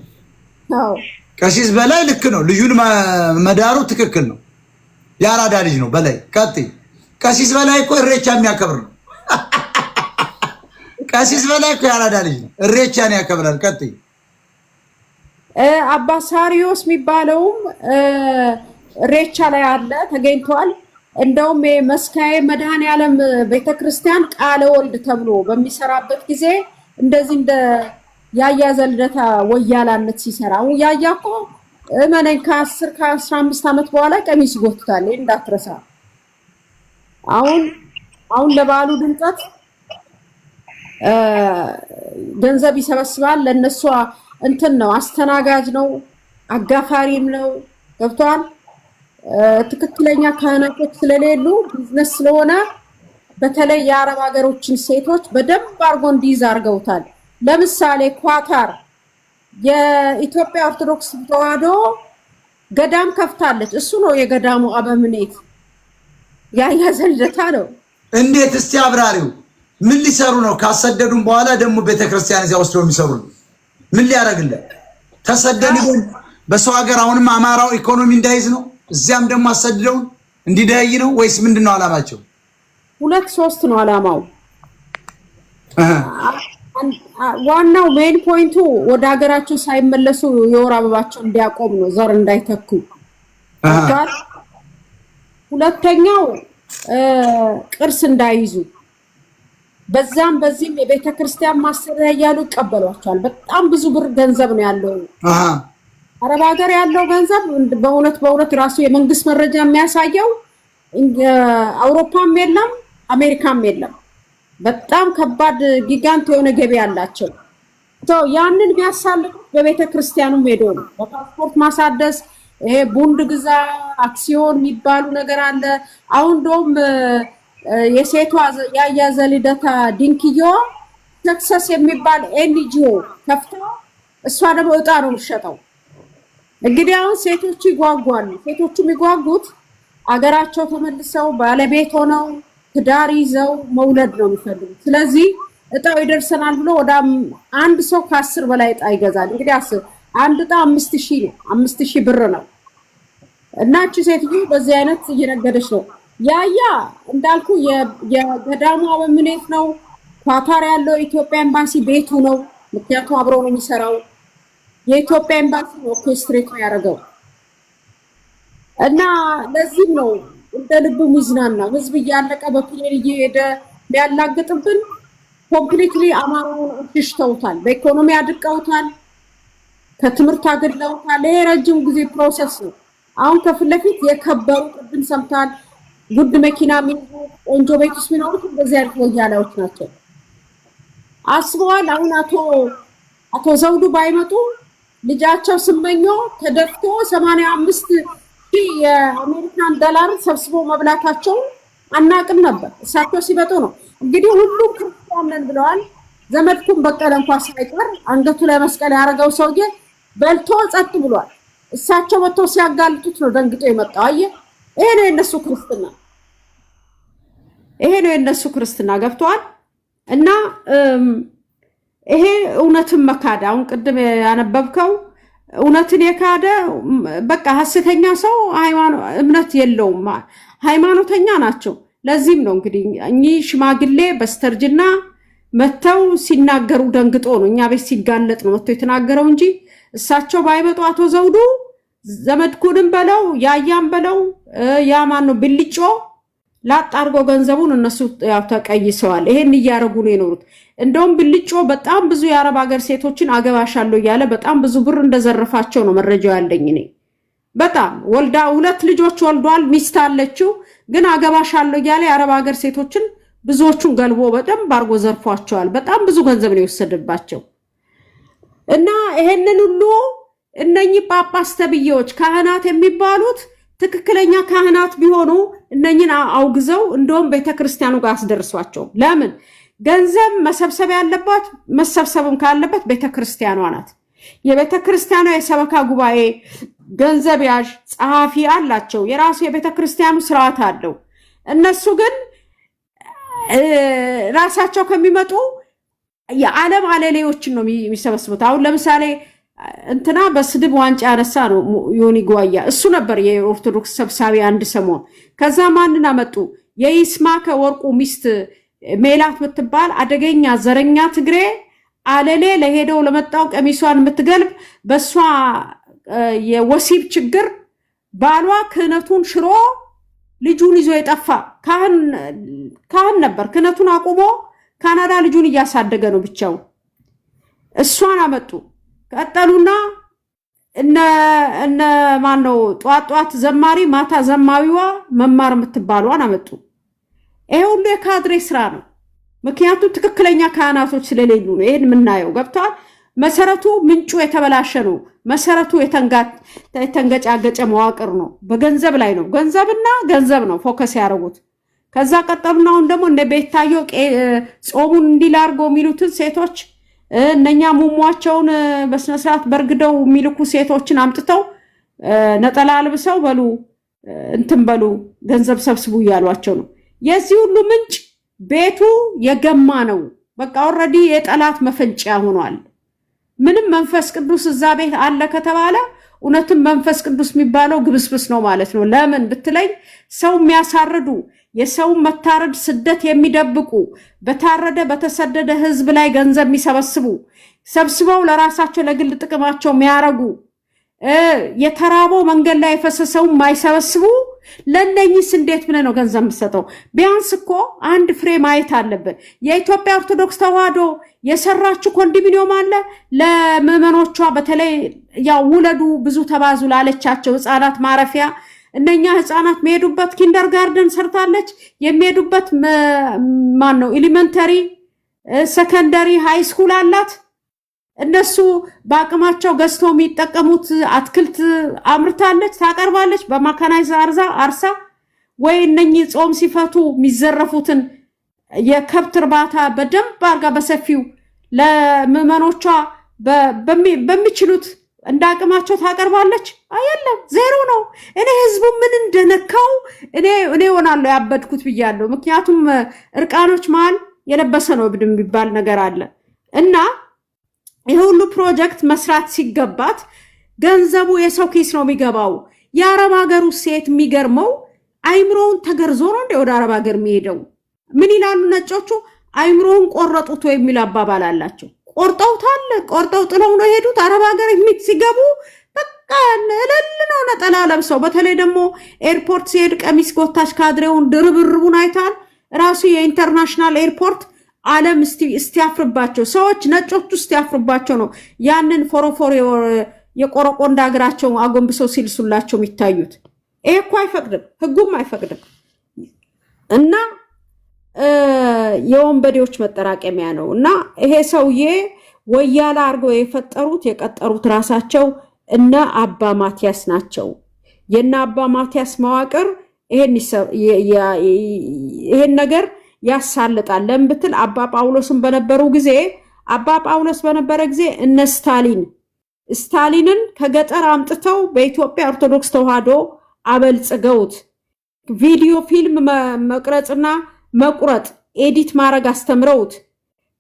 አዎ ቀሲስ በላይ ልክ ነው። ልጁን መዳሩ ትክክል ነው። ያራዳ ልጅ ነው በላይ። ቀጥይ። ቀሲስ በላይ እኮ እሬቻ የሚያከብር ነው። ቀሲስ በላይ እኮ ያራዳ ልጅ ነው። እሬቻን ያከብራል። ቀጥይ። አባ ሳሪዮስ የሚባለውም እሬቻ ላይ አለ ተገኝቷል። እንደውም የመስካዬ መድኃኔዓለም ቤተክርስቲያን ቃለ ወልድ ተብሎ በሚሰራበት ጊዜ እንደዚህ እንደ ያያ ዘልደታ ወያላነት ሲሰራ ያያ እኮ እመነኝ ከ15 ዓመት በኋላ ቀሚስ ይጎትታል። እንዳትረሳ። አሁን ለበዓሉ ድምቀት ገንዘብ ይሰበስባል። ለነሱ እንትን ነው፣ አስተናጋጅ ነው፣ አጋፋሪም ነው። ገብቷል። ትክክለኛ ካህናቶች ስለሌሉ ቢዝነስ ስለሆነ በተለይ የአረብ ሀገሮችን ሴቶች በደንብ አርጎ እንዲይዝ አርገውታል። ለምሳሌ ኳታር የኢትዮጵያ ኦርቶዶክስ ተዋሕዶ ገዳም ከፍታለች። እሱ ነው የገዳሙ አበምኔት፣ ያያ ዘልደታ ነው። እንዴት? እስቲ አብራሪው። ምን ሊሰሩ ነው? ካሰደዱን በኋላ ደግሞ ቤተክርስቲያን እዚያ ወስደው የሚሰሩ ምን ሊያደርግልን? ተሰደን በሰው ሀገር አሁንም አማራው ኢኮኖሚ እንዳይዝ ነው፣ እዚያም ደግሞ አሰድደውን እንዲደይ ነው ወይስ ምንድነው አላማቸው? 2-3 ነው አላማው። ዋናው ሜን ፖይንቱ ወደ ሀገራቸው ሳይመለሱ የወር አበባቸው እንዲያቆም ነው፣ ዘር እንዳይተኩ። ሁለተኛው ቅርስ እንዳይዙ፣ በዛም በዚህም የቤተ ክርስቲያን ማሰሪያ እያሉ ይቀበሏቸዋል። በጣም ብዙ ብር ገንዘብ ነው ያለው። አረብ ሀገር ያለው ገንዘብ በእውነት ራሱ የመንግስት መረጃ የሚያሳየው አውሮፓም የለም አሜሪካም የለም። በጣም ከባድ ጊጋንት የሆነ ገቢ ያላቸው ያንን ቢያሳልጡ በቤተ ክርስቲያኑም ሄዶ ነው በፓስፖርት ማሳደስ። ይሄ ቡንድ ግዛ አክሲዮን የሚባሉ ነገር አለ። አሁን እንደውም የሴቷ ያያ ዘልደታ ዲንክዮ ሰክሰስ የሚባል ኤንጂኦ ከፍታ እሷ ደግሞ እጣ ነው የምትሸጠው። እንግዲህ አሁን ሴቶቹ ይጓጓሉ። ሴቶቹ የሚጓጉት አገራቸው ተመልሰው ባለቤት ሆነው ትዳር ይዘው መውለድ ነው የሚፈልጉት። ስለዚህ እጣው ይደርሰናል ብሎ ወደ አንድ ሰው ከ10 በላይ እጣ ይገዛል። እንግዲህ አንድ እጣ 5000 ነው፣ 5000 ብር ነው። እና እቺ ሴትዮ በዚህ አይነት እየነገደች ነው። ያያ እንዳልኩ የገዳሙ አበምኔት ነው። ኳታር ያለው ኢትዮጵያ ኤምባሲ ቤቱ ነው። ምክንያቱም አብረው ነው የሚሰራው። የኢትዮጵያ ኤምባሲ ኦርኬስትሬት ያደረገው እና ለዚህም ነው እንደ ልቡ ሚዝናና ህዝብ እያለቀ በፕሌን እየሄደ ሊያላግጥብን ኮምፕሊትሊ አማራውን አሽሽተውታል። በኢኮኖሚ አድቀውታል። ከትምህርት አገድለውታል። ይሄ ረጅም ጊዜ ፕሮሰስ ነው። አሁን ከፊት ለፊት የከበሩ ቅድም ሰምታል ጉድ መኪና የሚይዙ ቆንጆ ቤት ውስጥ የሚኖሩት እንደዚህ አይነት ወያላዎች ናቸው። አስበዋል። አሁን አቶ ዘውዱ ባይመጡ ልጃቸው ስመኞ ተደፍቶ 85,000 የአሜሪካን ዶላር ሰብስቦ መብላታቸው አናቅም ነበር። እሳቸው ሲመጡ ነው እንግዲህ ሁሉም ክርስቲያን ነን ብለዋል። ዘመድኩን በቀለ እንኳን ሳይቀር አንገቱ ላይ መስቀል ያደረገው ሰውዬ በልቶ ጸጥ ብሏል። እሳቸው መጥተው ሲያጋልጡት ነው ደንግጦ የመጣው። አየህ፣ ይሄ ነው የነሱ ክርስትና፣ ይሄ ነው የነሱ ክርስትና። ገብቷል። እና ይሄ እውነትን መካድ፣ አሁን ቅድም ያነበብከው እውነትን የካደ በቃ ሐሰተኛ ሰው እምነት የለውም። ሃይማኖተኛ ናቸው። ለዚህም ነው እንግዲህ እኚህ ሽማግሌ በስተርጅና መተው ሲናገሩ ደንግጦ ነው እኛ ቤት ሲጋለጥ ነው መተው የተናገረው እንጂ እሳቸው ባይመጡ አቶ ዘውዱ ዘመድኩንም በለው ያያም በለው ያማን ነው ብልጮ ላጥ አድርገው ገንዘቡን እነሱ ያው ተቀይሰዋል። ይሄን እያረጉ ነው የኖሩት። እንደውም ብልጮ በጣም ብዙ የአረብ ሀገር ሴቶችን አገባሻለሁ እያለ በጣም ብዙ ብር እንደዘረፋቸው ነው መረጃው ያለኝ እኔ። በጣም ወልዳ 2 ልጆች ወልዷል። ሚስት አለችው። ግን አገባሻለሁ እያለ የአረብ ሀገር ሴቶችን ብዙዎቹን ገልቦ በደንብ አርጎ ዘርፏቸዋል። በጣም ብዙ ገንዘብ ነው የወሰደባቸው። እና ይሄንን ሁሉ እነኚህ ጳጳስ ተብዬዎች ካህናት የሚባሉት ትክክለኛ ካህናት ቢሆኑ እነኚህን አውግዘው እንደውም ቤተክርስቲያኑ ጋር አስደርሷቸው። ለምን ገንዘብ መሰብሰብ ያለባት መሰብሰብም ካለበት ቤተክርስቲያኗ ናት። የቤተክርስቲያኗ የሰበካ ጉባኤ ገንዘብ ያዥ ጸሐፊ አላቸው። የራሱ የቤተክርስቲያኑ ስርዓት አለው። እነሱ ግን ራሳቸው ከሚመጡ የዓለም አለሌዎችን ነው የሚሰበስቡት። አሁን ለምሳሌ እንትና በስድብ ዋንጫ ያነሳ ነው ዮኒ ጓያ፣ እሱ ነበር የኦርቶዶክስ ሰብሳቢ አንድ ሰሞን። ከዛ ማንን አመጡ? የይስማከ ወርቁ ሚስት ሜላት ምትባል አደገኛ ዘረኛ ትግሬ አለሌ ለሄደው ለመጣው ቀሚሷን የምትገልብ በሷ የወሲብ ችግር ባሏ ክህነቱን ሽሮ ልጁን ይዞ የጠፋ ካህን ነበር። ክህነቱን አቁሞ ካናዳ ልጁን እያሳደገ ነው ብቻው። እሷን አመጡ። ቀጠሉና እነ ማነው ጧጧት ዘማሪ ማታ ዘማዊዋ መማር የምትባሏን አመጡ። ይሄ ሁሉ የካድሬ ስራ ነው። ምክንያቱም ትክክለኛ ካህናቶች ስለሌሉ ነው ይሄን የምናየው። ገብቷል? መሰረቱ ምንጩ የተበላሸ ነው። መሰረቱ የተንገጫገጨ መዋቅር ነው። በገንዘብ ላይ ነው። ገንዘብና ገንዘብ ነው ፎከስ ያደረጉት። ከዛ ቀጠሉና አሁን ደግሞ እነ ቤታዮ ጾሙን እንዲላርገው የሚሉትን ሴቶች እነኛ ሙሟቸውን በስነስርዓት በርግደው የሚልኩ ሴቶችን አምጥተው ነጠላ አልብሰው በሉ እንትን በሉ ገንዘብ ሰብስቡ እያሏቸው ነው። የዚህ ሁሉ ምንጭ ቤቱ የገማ ነው። በቃ ኦልሬዲ የጠላት መፈንጫ ሆኗል። ምንም መንፈስ ቅዱስ እዛ ቤት አለ ከተባለ እውነትም መንፈስ ቅዱስ የሚባለው ግብስብስ ነው ማለት ነው። ለምን ብትለኝ ሰው የሚያሳርዱ የሰው መታረድ ስደት የሚደብቁ በታረደ በተሰደደ ህዝብ ላይ ገንዘብ የሚሰበስቡ ሰብስበው ለራሳቸው ለግል ጥቅማቸው የሚያረጉ የተራበው መንገድ ላይ የፈሰሰው ማይሰበስቡ ለነኝስ እንዴት ምን ነው ገንዘብ የምትሰጠው? ቢያንስ እኮ አንድ ፍሬ ማየት አለብን። የኢትዮጵያ ኦርቶዶክስ ተዋህዶ የሰራችው ኮንዶሚኒየም አለ ለምዕመኖቿ፣ በተለይ ያው ውለዱ ብዙ ተባዙ ላለቻቸው ህፃናት ማረፊያ። እነኛ ህፃናት የሚሄዱበት ኪንደርጋርደን ሰርታለች። የሚሄዱበት ማን ነው ኤሊመንተሪ፣ ሰከንደሪ፣ ሃይ ስኩል አላት። እነሱ በአቅማቸው ገዝተው የሚጠቀሙት አትክልት አምርታለች፣ ታቀርባለች። በማካናይዝ አርሳ ወይ እነኚህ ጾም ሲፈቱ የሚዘረፉትን የከብት እርባታ በደንብ አርጋ በሰፊው ለምዕመኖቿ በሚችሉት እንደ አቅማቸው ታቀርባለች። አየለም ዜሮ ነው። እኔ ህዝቡ ምን እንደነካው እኔ ሆናለሁ ያበድኩት ብያለሁ። ምክንያቱም እርቃኖች መሃል የለበሰ ነው እብድ የሚባል ነገር አለ እና ይሄ ሁሉ ፕሮጀክት መስራት ሲገባት ገንዘቡ የሰው ኪስ ነው የሚገባው። የአረብ ሀገሩ ሴት የሚገርመው አይምሮውን ተገርዞ ነው እንደ ወደ አረብ ሀገር የሚሄደው። ምን ይላሉ ነጮቹ? አይምሮውን ቆረጡት የሚል አባባል አላቸው። ቆርጠውታል። ቆርጠው ጥለው ነው የሄዱት። አረብ ሀገር ሲገቡ በቃ እልል ነው ነጠላ ለብሰው። በተለይ ደግሞ ኤርፖርት ሲሄድ ቀሚስ ጎታች ካድሬውን ድርብርቡን አይታል። ራሱ የኢንተርናሽናል ኤርፖርት ዓለም እስቲያፍርባቸው ሰዎች ነጮቹ እስቲያፍርባቸው ነው ያንን ፎሮፎር የቆረቆንዳ እግራቸው አጎንብሰው ሲልሱላቸው የሚታዩት። ይሄ እኮ አይፈቅድም፣ ህጉም አይፈቅድም። እና የወንበዴዎች መጠራቀሚያ ነው። እና ይሄ ሰውዬ ወያላ አድርገው የፈጠሩት የቀጠሩት ራሳቸው እነ አባ ማቲያስ ናቸው። የነ አባ ማቲያስ መዋቅር ይሄን ነገር ያሳልጣል። ለምን ብትል አባ ጳውሎስን በነበሩ ጊዜ አባ ጳውሎስ በነበረ ጊዜ እነ ስታሊንን ከገጠር አምጥተው በኢትዮጵያ ኦርቶዶክስ ተዋህዶ አበልጽገውት ቪዲዮ ፊልም መቅረጽና መቁረጥ ኤዲት ማድረግ አስተምረውት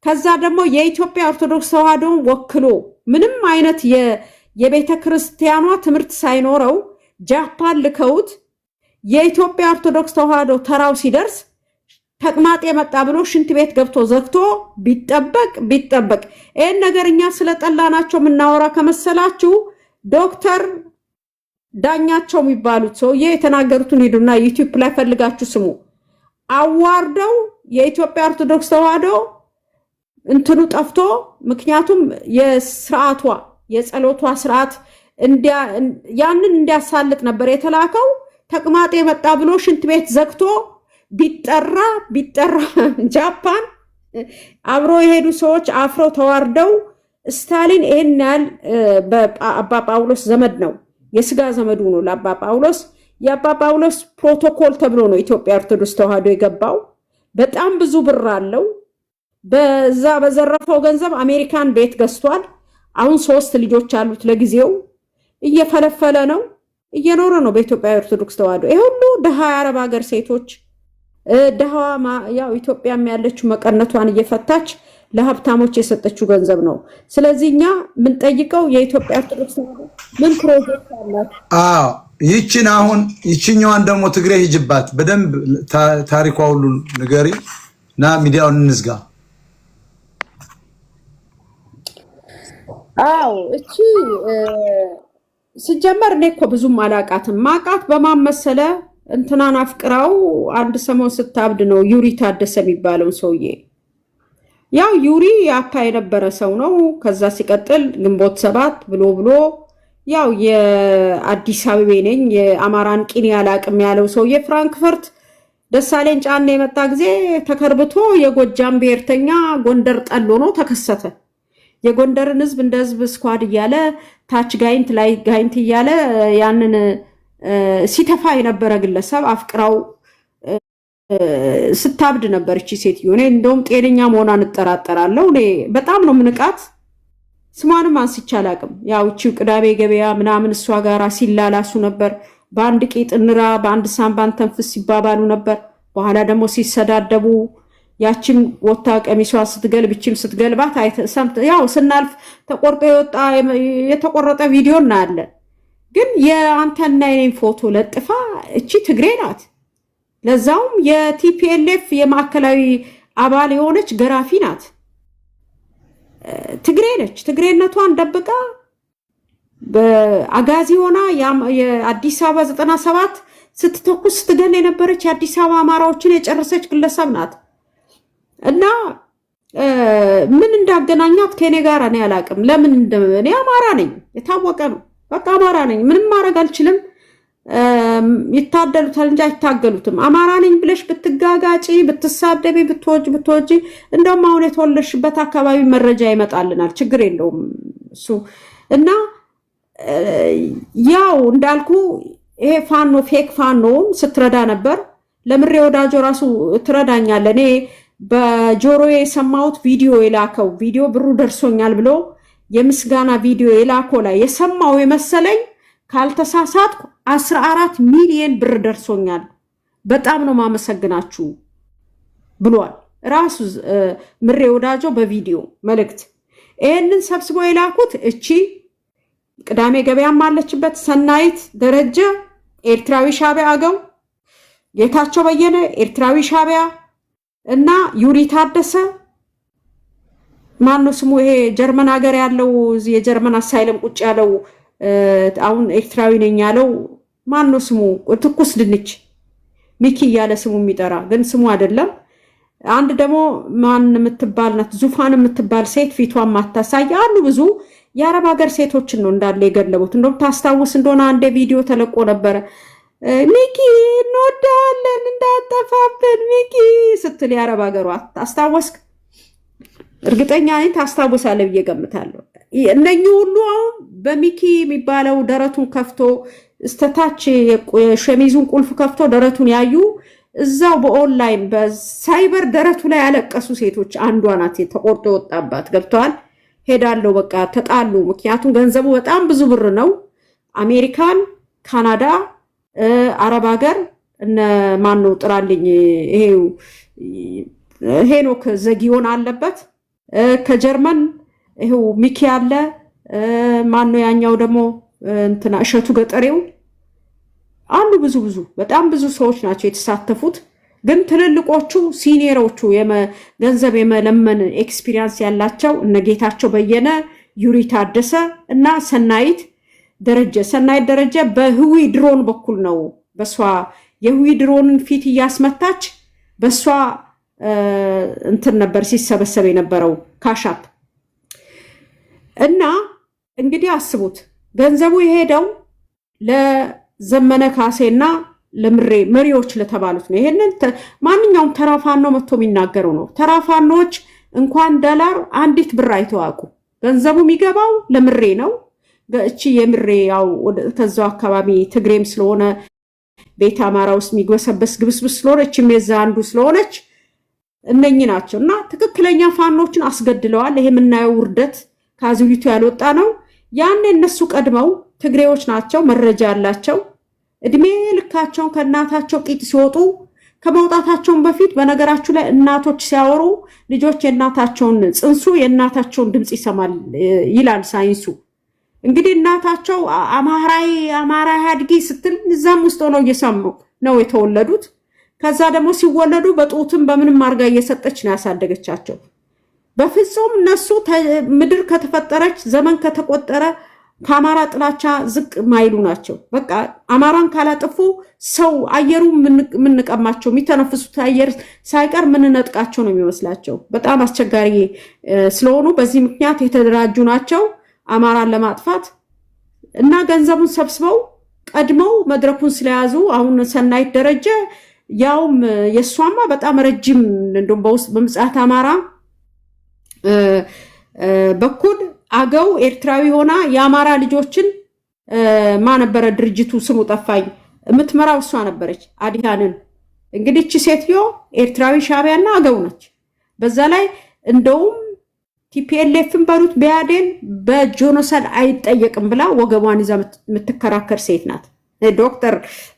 ከዛ ደግሞ የኢትዮጵያ ኦርቶዶክስ ተዋህዶን ወክሎ ምንም አይነት የቤተ ክርስቲያኗ ትምህርት ሳይኖረው ጃፓን ልከውት የኢትዮጵያ ኦርቶዶክስ ተዋህዶ ተራው ሲደርስ ተቅማጥ የመጣ ብሎ ሽንት ቤት ገብቶ ዘግቶ ቢጠበቅ ይሄን ነገር እኛ ስለጠላናቸው የምናወራ ከመሰላችሁ ዶክተር ዳኛቸው የሚባሉት ሰውዬ የተናገሩትን ሄዱና ዩቲዩብ ላይ ፈልጋችሁ ስሙ። አዋርደው የኢትዮጵያ ኦርቶዶክስ ተዋህዶ እንትኑ ጠፍቶ፣ ምክንያቱም የስርዓቷ የጸሎቷ ስርዓት ያንን እንዲያሳልጥ ነበር የተላከው። ተቅማጥ የመጣ ብሎ ሽንት ቤት ዘግቶ ቢጠራ ጃፓን አብሮ የሄዱ ሰዎች አፍሮ ተዋርደው ስታሊን ይሄን ያህል በአባ ጳውሎስ ዘመድ ነው፣ የስጋ ዘመዱ ነው ለአባ ጳውሎስ። የአባ ጳውሎስ ፕሮቶኮል ተብሎ ነው ኢትዮጵያ ኦርቶዶክስ ተዋህዶ የገባው። በጣም ብዙ ብር አለው። በዛ በዘረፈው ገንዘብ አሜሪካን ቤት ገዝቷል። አሁን 3 ልጆች አሉት። ለጊዜው እየፈለፈለ ነው፣ እየኖረ ነው በኢትዮጵያ ኦርቶዶክስ ተዋህዶ። ይሄ ሁሉ ድሃ የአረብ ሀገር ሴቶች ድሃዋ ያው ኢትዮጵያም ያለችው መቀነቷን እየፈታች ለሀብታሞች የሰጠችው ገንዘብ ነው። ስለዚህ እኛ ምን ጠይቀው የኢትዮጵያ ኦርቶዶክስ ተዋህዶ ምን ፕሮጀክት አላት? ይችን አሁን ይችኛዋን ደግሞ ትግሬ ሂጅባት በደንብ ታሪኳ ሁሉ ንገሪ እና ሚዲያውን እንዝጋ። እቺ ሲጀመር እኔ እኮ ብዙም አላቃትም። ማቃት በማን መሰለ እንትናን አፍቅራው አንድ ሰሞን ስታብድ ነው ዩሪ ታደሰ የሚባለው ሰውዬ። ያው ዩሪ ያፓ የነበረ ሰው ነው። ከዛ ሲቀጥል ግንቦት 7 ብሎ ያው የአዲስ አበባ ነኝ የአማራን ቂኒ ያላቅም ያለው ሰውዬ ፍራንክፈርት ደሳለኝ ጫኔ የመጣ ጊዜ ተከርብቶ የጎጃም ብሔርተኛ ጎንደር ጠሎ ነው ተከሰተ። የጎንደርን ህዝብ እንደ ህዝብ ስኳድ እያለ ታች ጋይንት ላይ ጋይንት እያለ ያንን ሲተፋ የነበረ ግለሰብ አፍቅራው ስታብድ ነበር እቺ ሴትዮ። እኔ እንደውም ጤነኛ መሆኗን እጠራጠራለሁ። እኔ በጣም ነው ምንቃት። ስሟንም አንስቼ አላቅም። ያው እቺው ቅዳሜ ገበያ ምናምን እሷ ጋራ ሲላላሱ ነበር። በአንድ ቂጥ እንራ በአንድ ሳምባን ተንፍስ ሲባባሉ ነበር። በኋላ ደግሞ ሲሰዳደቡ ያቺም ወታ ቀሚሷ ስትገልብ እቺም ስትገልባት ያው ስናልፍ ተቆርጦ የወጣ የተቆረጠ ቪዲዮ እናያለን። ግን የአንተና የኔን ፎቶ ለጥፋ እቺ ትግሬ ናት። ለዛውም የቲፒኤልኤፍ የማዕከላዊ አባል የሆነች ገራፊ ናት። ትግሬ ነች። ትግሬነቷን ደብቃ በአጋዚ ሆና የአዲስ አበባ 97 ስትተኩስ ስትገል የነበረች የአዲስ አበባ አማራዎችን የጨረሰች ግለሰብ ናት። እና ምን እንዳገናኛት ከኔ ጋር እኔ አላቅም። ለምን እኔ አማራ ነኝ፣ የታወቀ ነው። በቃ አማራ ነኝ፣ ምንም ማድረግ አልችልም። ይታደሉታል እንጂ አይታገሉትም። አማራ ነኝ ብለሽ ብትጋጋጪ፣ ብትሳደቢ፣ ብትወጂ እንደውም አሁን የተወለድሽበት አካባቢ መረጃ ይመጣልናል። ችግር የለውም እሱ። እና ያው እንዳልኩ ይሄ ፋኖ ፌክ ፋኖን ስትረዳ ነበር። ለምሬ ወዳጆ ራሱ ትረዳኛለ። እኔ በጆሮ የሰማሁት ቪዲዮ የላከው ቪዲዮ ብሩ ደርሶኛል ብሎ የምስጋና ቪዲዮ የላከው ላይ የሰማው የመሰለኝ ካልተሳሳትኩ 14 ሚሊዮን ብር ደርሶኛል፣ በጣም ነው ማመሰግናችሁ ብሏል ራሱ ምሬ ወዳጆ በቪዲዮ መልእክት። ይሄንን ሰብስቦ የላኩት እቺ ቅዳሜ ገበያም አለችበት ሰናይት ደረጀ ኤርትራዊ ሻቢያ አገው፣ ጌታቸው በየነ ኤርትራዊ ሻቢያ እና ዩሪ ታደሰ ማነው ስሙ ይሄ ጀርመን ሀገር ያለው የጀርመን አሳይለም ቁጭ ያለው አሁን ኤርትራዊ ነኝ ያለው ማነው ስሙ? ትኩስ ድንች ሚኪ እያለ ስሙ የሚጠራ ግን ስሙ አይደለም። አንድ ደግሞ ማን የምትባል ናት ዙፋን የምትባል ሴት ፊቷን ማታሳይ አሉ። ብዙ የአረብ ሀገር ሴቶችን ነው እንዳለ የገለቡት። እንደውም ታስታውስ እንደሆነ አንድ ቪዲዮ ተለቆ ነበረ። ሚኪ እንወዳለን እንዳጠፋብን ሚኪ ስትል የአረብ ሀገሯ ታስታወስክ? እርግጠኛ ነኝ ታስታውሳለህ ብዬ ገምታለሁ። እነኚህ ሁሉ አሁን በሚኪ የሚባለው ደረቱን ከፍቶ እስተታች ሸሚዙን ቁልፍ ከፍቶ ደረቱን ያዩ እዛው በኦንላይን በሳይበር ደረቱ ላይ ያለቀሱ ሴቶች አንዷ ናት። ተቆርጦ ወጣባት ገብተዋል። ሄዳለው በቃ ተጣሉ። ምክንያቱም ገንዘቡ በጣም ብዙ ብር ነው። አሜሪካን፣ ካናዳ፣ አረብ ሀገር እነ ማነው ጥራልኝ ይሄው ሄኖክ ዘጊዮን አለበት። ከጀርመን ይሄው ሚኪ አለ። ማነው ያኛው ደግሞ እንትና እሸቱ ገጠሬው አሉ። ብዙ በጣም ብዙ ሰዎች ናቸው የተሳተፉት። ግን ትልልቆቹ ሲኒየሮቹ ገንዘብ የመለመን ኤክስፒሪየንስ ያላቸው እነ ጌታቸው በየነ፣ ዩሪ ታደሰ እና ሰናይት ደረጀ በህዊ ድሮን በኩል ነው። በሷ የህዊ ድሮንን ፊት እያስመታች በሷ እንትን ነበር ሲሰበሰብ የነበረው ካሻፕ። እና እንግዲህ አስቡት ገንዘቡ የሄደው ለዘመነ ካሴና ለምሬ መሪዎች ለተባሉት ነው። ይሄንን ማንኛውም ተራፋኖ መጥቶ የሚናገረው ነው። ተራፋኖች እንኳን ዶላር አንዲት ብር አይተዋቁ። ገንዘቡ የሚገባው ለምሬ ነው። እቺ የምሬ ያው ከዛው አካባቢ ትግሬም ስለሆነ ቤት አማራ ውስጥ የሚግበሰበስ ግብስብስ ስለሆነች የዛ አንዱ ስለሆነች እነኚህ ናቸው እና ትክክለኛ ፋኖችን አስገድለዋል። ይሄ የምናየው ውርደት ከአዙሪቱ ያልወጣ ነው። ያን እነሱ ቀድመው ትግሬዎች ናቸው፣ መረጃ ያላቸው እድሜ ልካቸውን ከእናታቸው ቂጥ ሲወጡ ከመውጣታቸውን በፊት በነገራችሁ ላይ እናቶች ሲያወሩ ልጆች የእናታቸውን ጽንሱ የእናታቸውን ድምፅ ይሰማል ይላል ሳይንሱ። እንግዲህ እናታቸው አማራ ያድጊ ስትል እዛም ውስጥ ሆነው እየሰሙ ነው የተወለዱት። ከዛ ደግሞ ሲወለዱ በጡትም በምንም አርጋ እየሰጠች ነው ያሳደገቻቸው። በፍጹም እነሱ ምድር ከተፈጠረች ዘመን ከተቆጠረ ከአማራ ጥላቻ ዝቅ ማይሉ ናቸው። በቃ አማራን ካላጥፉ ሰው አየሩ ምንቀማቸው የሚተነፍሱት አየር ሳይቀር ምንነጥቃቸው ነው የሚመስላቸው። በጣም አስቸጋሪ ስለሆኑ በዚህ ምክንያት የተደራጁ ናቸው አማራን ለማጥፋት እና ገንዘቡን ሰብስበው ቀድመው መድረኩን ስለያዙ አሁን ሰናይት ደረጀ ያውም የሷማ በጣም ረጅም እንደውም በውስጥ በምጽአት አማራ በኩል አገው ኤርትራዊ ሆና የአማራ ልጆችን ማነበረ ድርጅቱ ስሙ ጠፋኝ የምትመራው እሷ ነበረች አዲሃንን። እንግዲህ እቺ ሴትዮ ኤርትራዊ ሻቢያና አገው ነች። በዛ ላይ እንደውም ቲፒኤልኤፍን በሩት ቢያዴን በጆኖሳይድ አይጠየቅም ብላ ወገቧን ይዛ የምትከራከር ሴት ናት።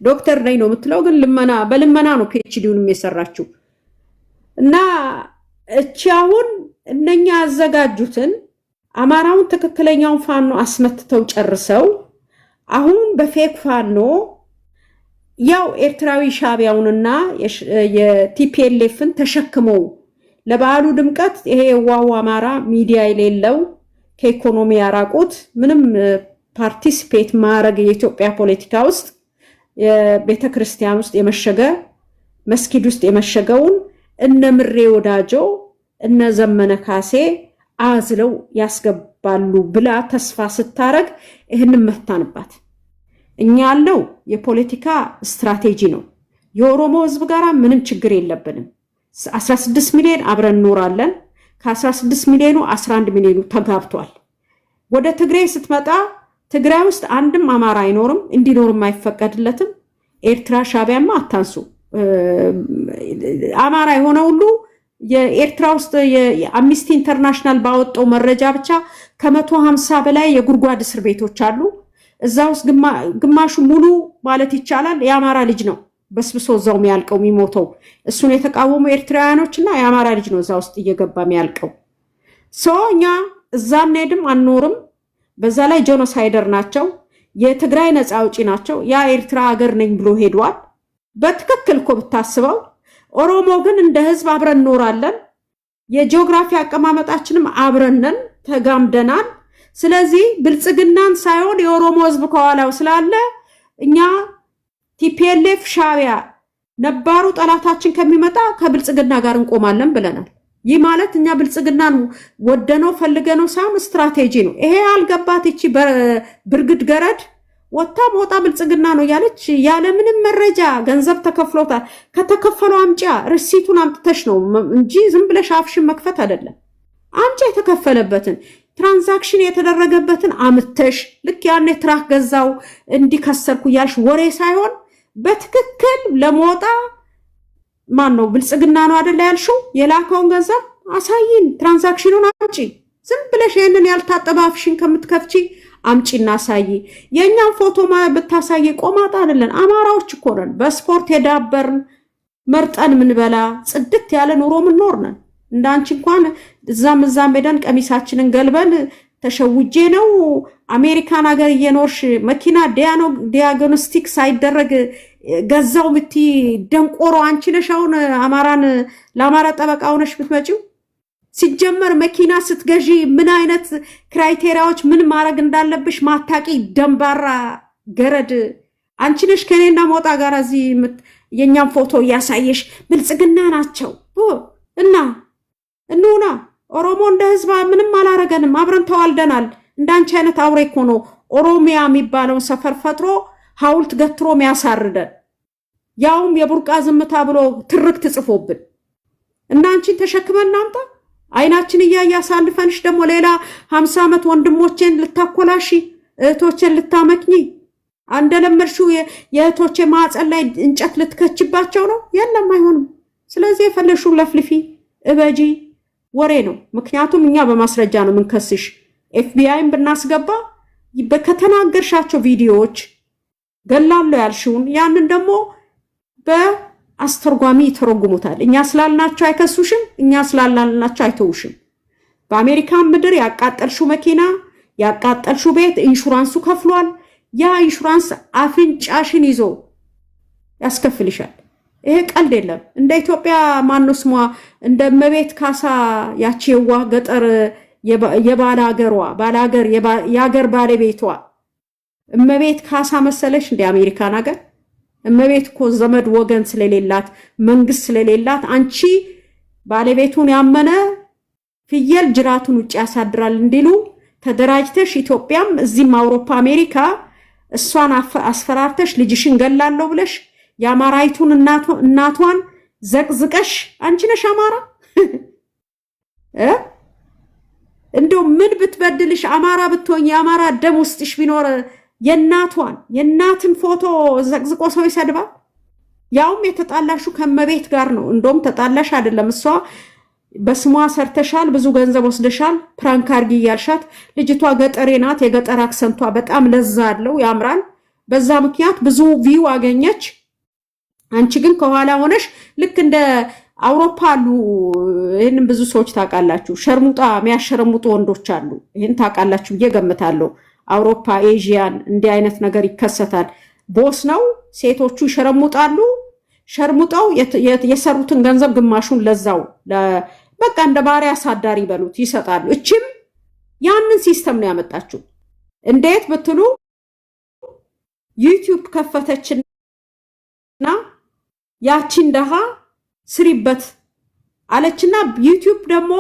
ዶክተር ነኝ ነው የምትለው፣ ግን በልመና ነው ፒኤችዲውንም የሰራችው። እና እቺ አሁን እነኛ ያዘጋጁትን አማራውን ትክክለኛውን ፋኖ አስመትተው ጨርሰው አሁን በፌክ ፋኖ ያው ኤርትራዊ ሻቢያውንና የቲፒኤልኤፍን ተሸክመው ለበዓሉ ድምቀት ይሄ ዋው አማራ ሚዲያ የሌለው ከኢኮኖሚ ያራቁት ምንም ፓርቲሲፔት ማድረግ የኢትዮጵያ ፖለቲካ ውስጥ የቤተክርስቲያን ውስጥ የመሸገ መስጊድ ውስጥ የመሸገውን እነ ምሬ ወዳጆ እነ ዘመነ ካሴ አዝለው ያስገባሉ ብላ ተስፋ ስታረግ ይህንን መታንባት። እኛ ያለው የፖለቲካ ስትራቴጂ ነው። የኦሮሞ ህዝብ ጋር ምንም ችግር የለብንም። 16 ሚሊዮን አብረን እንኖራለን። ከ16 ሚሊዮኑ 11 ሚሊዮኑ ተጋብቷል። ወደ ትግራይ ስትመጣ ትግራይ ውስጥ አንድም አማራ አይኖርም፣ እንዲኖርም አይፈቀድለትም። ኤርትራ ሻቢያማ አታንሱ። አማራ የሆነ ሁሉ የኤርትራ ውስጥ የአምኒስቲ ኢንተርናሽናል ባወጣው መረጃ ብቻ ከ150 በላይ የጉድጓድ እስር ቤቶች አሉ። እዛ ውስጥ ግማሹ ሙሉ ማለት ይቻላል የአማራ ልጅ ነው በስብሶ እዛው የሚያልቀው የሚሞተው። እሱን የተቃወሙ ኤርትራውያኖች እና የአማራ ልጅ ነው እዛ ውስጥ እየገባ የሚያልቀው። እኛ እዛ እንሄድም አንኖርም። በዛ ላይ ጄኖሳይደር ናቸው። የትግራይ ነፃ አውጪ ናቸው። ያ ኤርትራ ሀገር ነኝ ብሎ ሄዷል። በትክክል እኮ ብታስበው። ኦሮሞ ግን እንደ ህዝብ አብረን እንኖራለን። የጂኦግራፊ አቀማመጣችንም አብረነን ተጋምደናል። ስለዚህ ብልጽግናን ሳይሆን የኦሮሞ ህዝብ ከኋላው ስላለ እኛ ቲፒኤልኤፍ ሻቢያ ነባሩ ጠላታችን ከሚመጣ ከብልጽግና ጋር እንቆማለን ብለናል። ይህ ማለት እኛ ብልጽግናን ወደነው ፈልገነው ሳይሆን ስትራቴጂ ነው። ይሄ አልገባት እቺ ብርግድ ገረድ ወጣ ሞጣ ብልጽግና ነው ያለች ያለምንም መረጃ ገንዘብ ተከፍሎታል። ከተከፈለው አምጪ ሪሲቱን አምጥተሽ ነው እንጂ ዝም ብለሽ አፍሽን መክፈት አይደለም። አምጪ የተከፈለበትን ትራንዛክሽን የተደረገበትን አምጥተሽ ልክ ያኔ ትራክ ገዛው እንዲከሰርኩ ያልሽ ወሬ ሳይሆን በትክክል ለሞጣ ማን ነው ብልጽግና ነው አይደል ያልሽው የላከውን ገንዘብ አሳይን፣ ትራንዛክሽኑን አምጪ። ዝም ብለሽ ይሄንን ያልታጠበ አፍሽን ከምትከፍቺ አምጪና አሳይ። የኛን ፎቶ ብታሳይ ቆማጣ አይደለን። አማራዎች እኮ ነን፣ በስፖርት የዳበርን መርጠን ምንበላ ጽድት ያለ ኑሮ ምንኖር ነን። እንዳንቺ እንኳን እዛም ሄደን ቀሚሳችንን ገልበን ተሸውጄ ነው አሜሪካን ሀገር እየኖርሽ መኪና ዲያግኖስቲክ ሳይደረግ ገዛው ምቲ ደንቆሮ አንቺ ነሽ። አሁን ለአማራ ጠበቃ ሆነሽ ብትመጪው ሲጀመር መኪና ስትገዢ ምን አይነት ክራይቴሪያዎች ምን ማድረግ እንዳለብሽ ማታቂ ደንባራ ገረድ አንቺ ነሽ። ከኔና ሞጣ ጋር እዚህ የኛን ፎቶ እያሳየሽ ብልጽግና ናቸው እና እንውና ኦሮሞ እንደ ህዝብ ምንም አላረገንም፣ አብረን ተዋልደናል። እንዳንቺ አይነት አውሬ እኮ ነው ኦሮሚያ የሚባለው ሰፈር ፈጥሮ ሐውልት ገትሮ የሚያሳርደን ያውም የቡርቃ ዝምታ ብሎ ትርክት ጽፎብን እና አንቺን ተሸክመን እናምጣ አይናችን ያሳልፈንሽ ደግሞ ሌላ 50 ዓመት ወንድሞቼን ልታኮላሺ እህቶቼን ልታመክኚ አንደለመርሽው የእህቶቼ ማዕፀን ላይ እንጨት ልትከችባቸው ነው የለም አይሆንም ስለዚህ የፈለሹ ለፍልፊ እበጂ ወሬ ነው ምክንያቱም እኛ በማስረጃ ነው ምንከስሽ ኤፍቢአይን ብናስገባ በከተናገርሻቸው ቪዲዮዎች ገላለው ያልሽውን ያንን ደግሞ በአስተርጓሚ ይተረጉሙታል እኛ ስላልናቸው አይከሱሽም እኛ ስላልናቸው አይተውሽም በአሜሪካን ምድር ያቃጠልሽው መኪና ያቃጠልሽው ቤት ኢንሹራንሱ ከፍሏል ያ ኢንሹራንስ አፍንጫሽን ይዞ ያስከፍልሻል ይሄ ቀልድ የለም እንደ ኢትዮጵያ ማንስ ሟ እንደ መቤት ካሳ ያቺዋ ገጠር ባላገር ያገር ባለቤቷ እመቤት ካሳ መሰለሽ እንደ አሜሪካን ሀገር እመቤት እኮ ዘመድ ወገን ስለሌላት መንግስት ስለሌላት አንቺ ባለቤቱን ያመነ ፍየል ጅራቱን ውጭ ያሳድራል እንዲሉ ተደራጅተሽ ኢትዮጵያም እዚህም አውሮፓ አሜሪካ እሷን አስፈራርተሽ ልጅሽን ገላለሁ ብለሽ ያማራይቱን እናቷን ዘቅዝቀሽ አንቺ ነሽ አማራ እንደው ምን ብትበድልሽ አማራ ብትሆኝ ያማራ ደም ውስጥሽ ቢኖር የእናትን ፎቶ ዘቅዝቆ ሰው ይሰድባል ያውም የተጣላሹ ከመቤት ጋር ነው እንደውም ተጣላሽ አይደለም እሷ በስሟ ሰርተሻል ብዙ ገንዘብ ወስደሻል ፕራንክ አርጊ ያልሻት ልጅቷ ገጠሬ ናት የገጠር አክሰንቷ በጣም ለዛ አለው ያምራል በዛ ምክንያት ብዙ ቪው አገኘች አንቺ ግን ከኋላ ሆነሽ ልክ እንደ አውሮፓ አሉ ይሄንን ብዙ ሰዎች ታውቃላችሁ ሸርሙጣ የሚያሸርሙጡ ወንዶች አሉ ይሄን ታውቃላችሁ እየገምታለሁ አውሮፓ ኤዥያን እንዲህ አይነት ነገር ይከሰታል ቦስ ነው ሴቶቹ ይሸርሙጣሉ ሸርሙጣው የሰሩትን ገንዘብ ግማሹን ለዛው በቃ እንደ ባሪያ አሳዳሪ በሉት ይሰጣሉ እቺም ያንን ሲስተም ነው ያመጣችው እንዴት ብትሉ ዩቲዩብ ከፈተችና ያቺን ደሃ ስሪበት አለችና ዩቲዩብ ደግሞ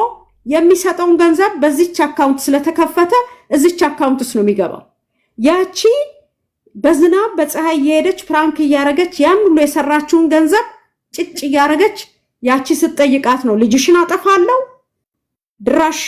የሚሰጠውን ገንዘብ በዚች አካውንት ስለተከፈተ እዚች አካውንትስ ነው የሚገባው ያቺ በዝናብ በፀሐይ የሄደች ፕራንክ ያረገች ያን ሁሉ የሰራችውን ገንዘብ ጭጭ ያረገች ያቺ ስትጠይቃት ነው ልጅሽን አጠፋለሁ ድራሽ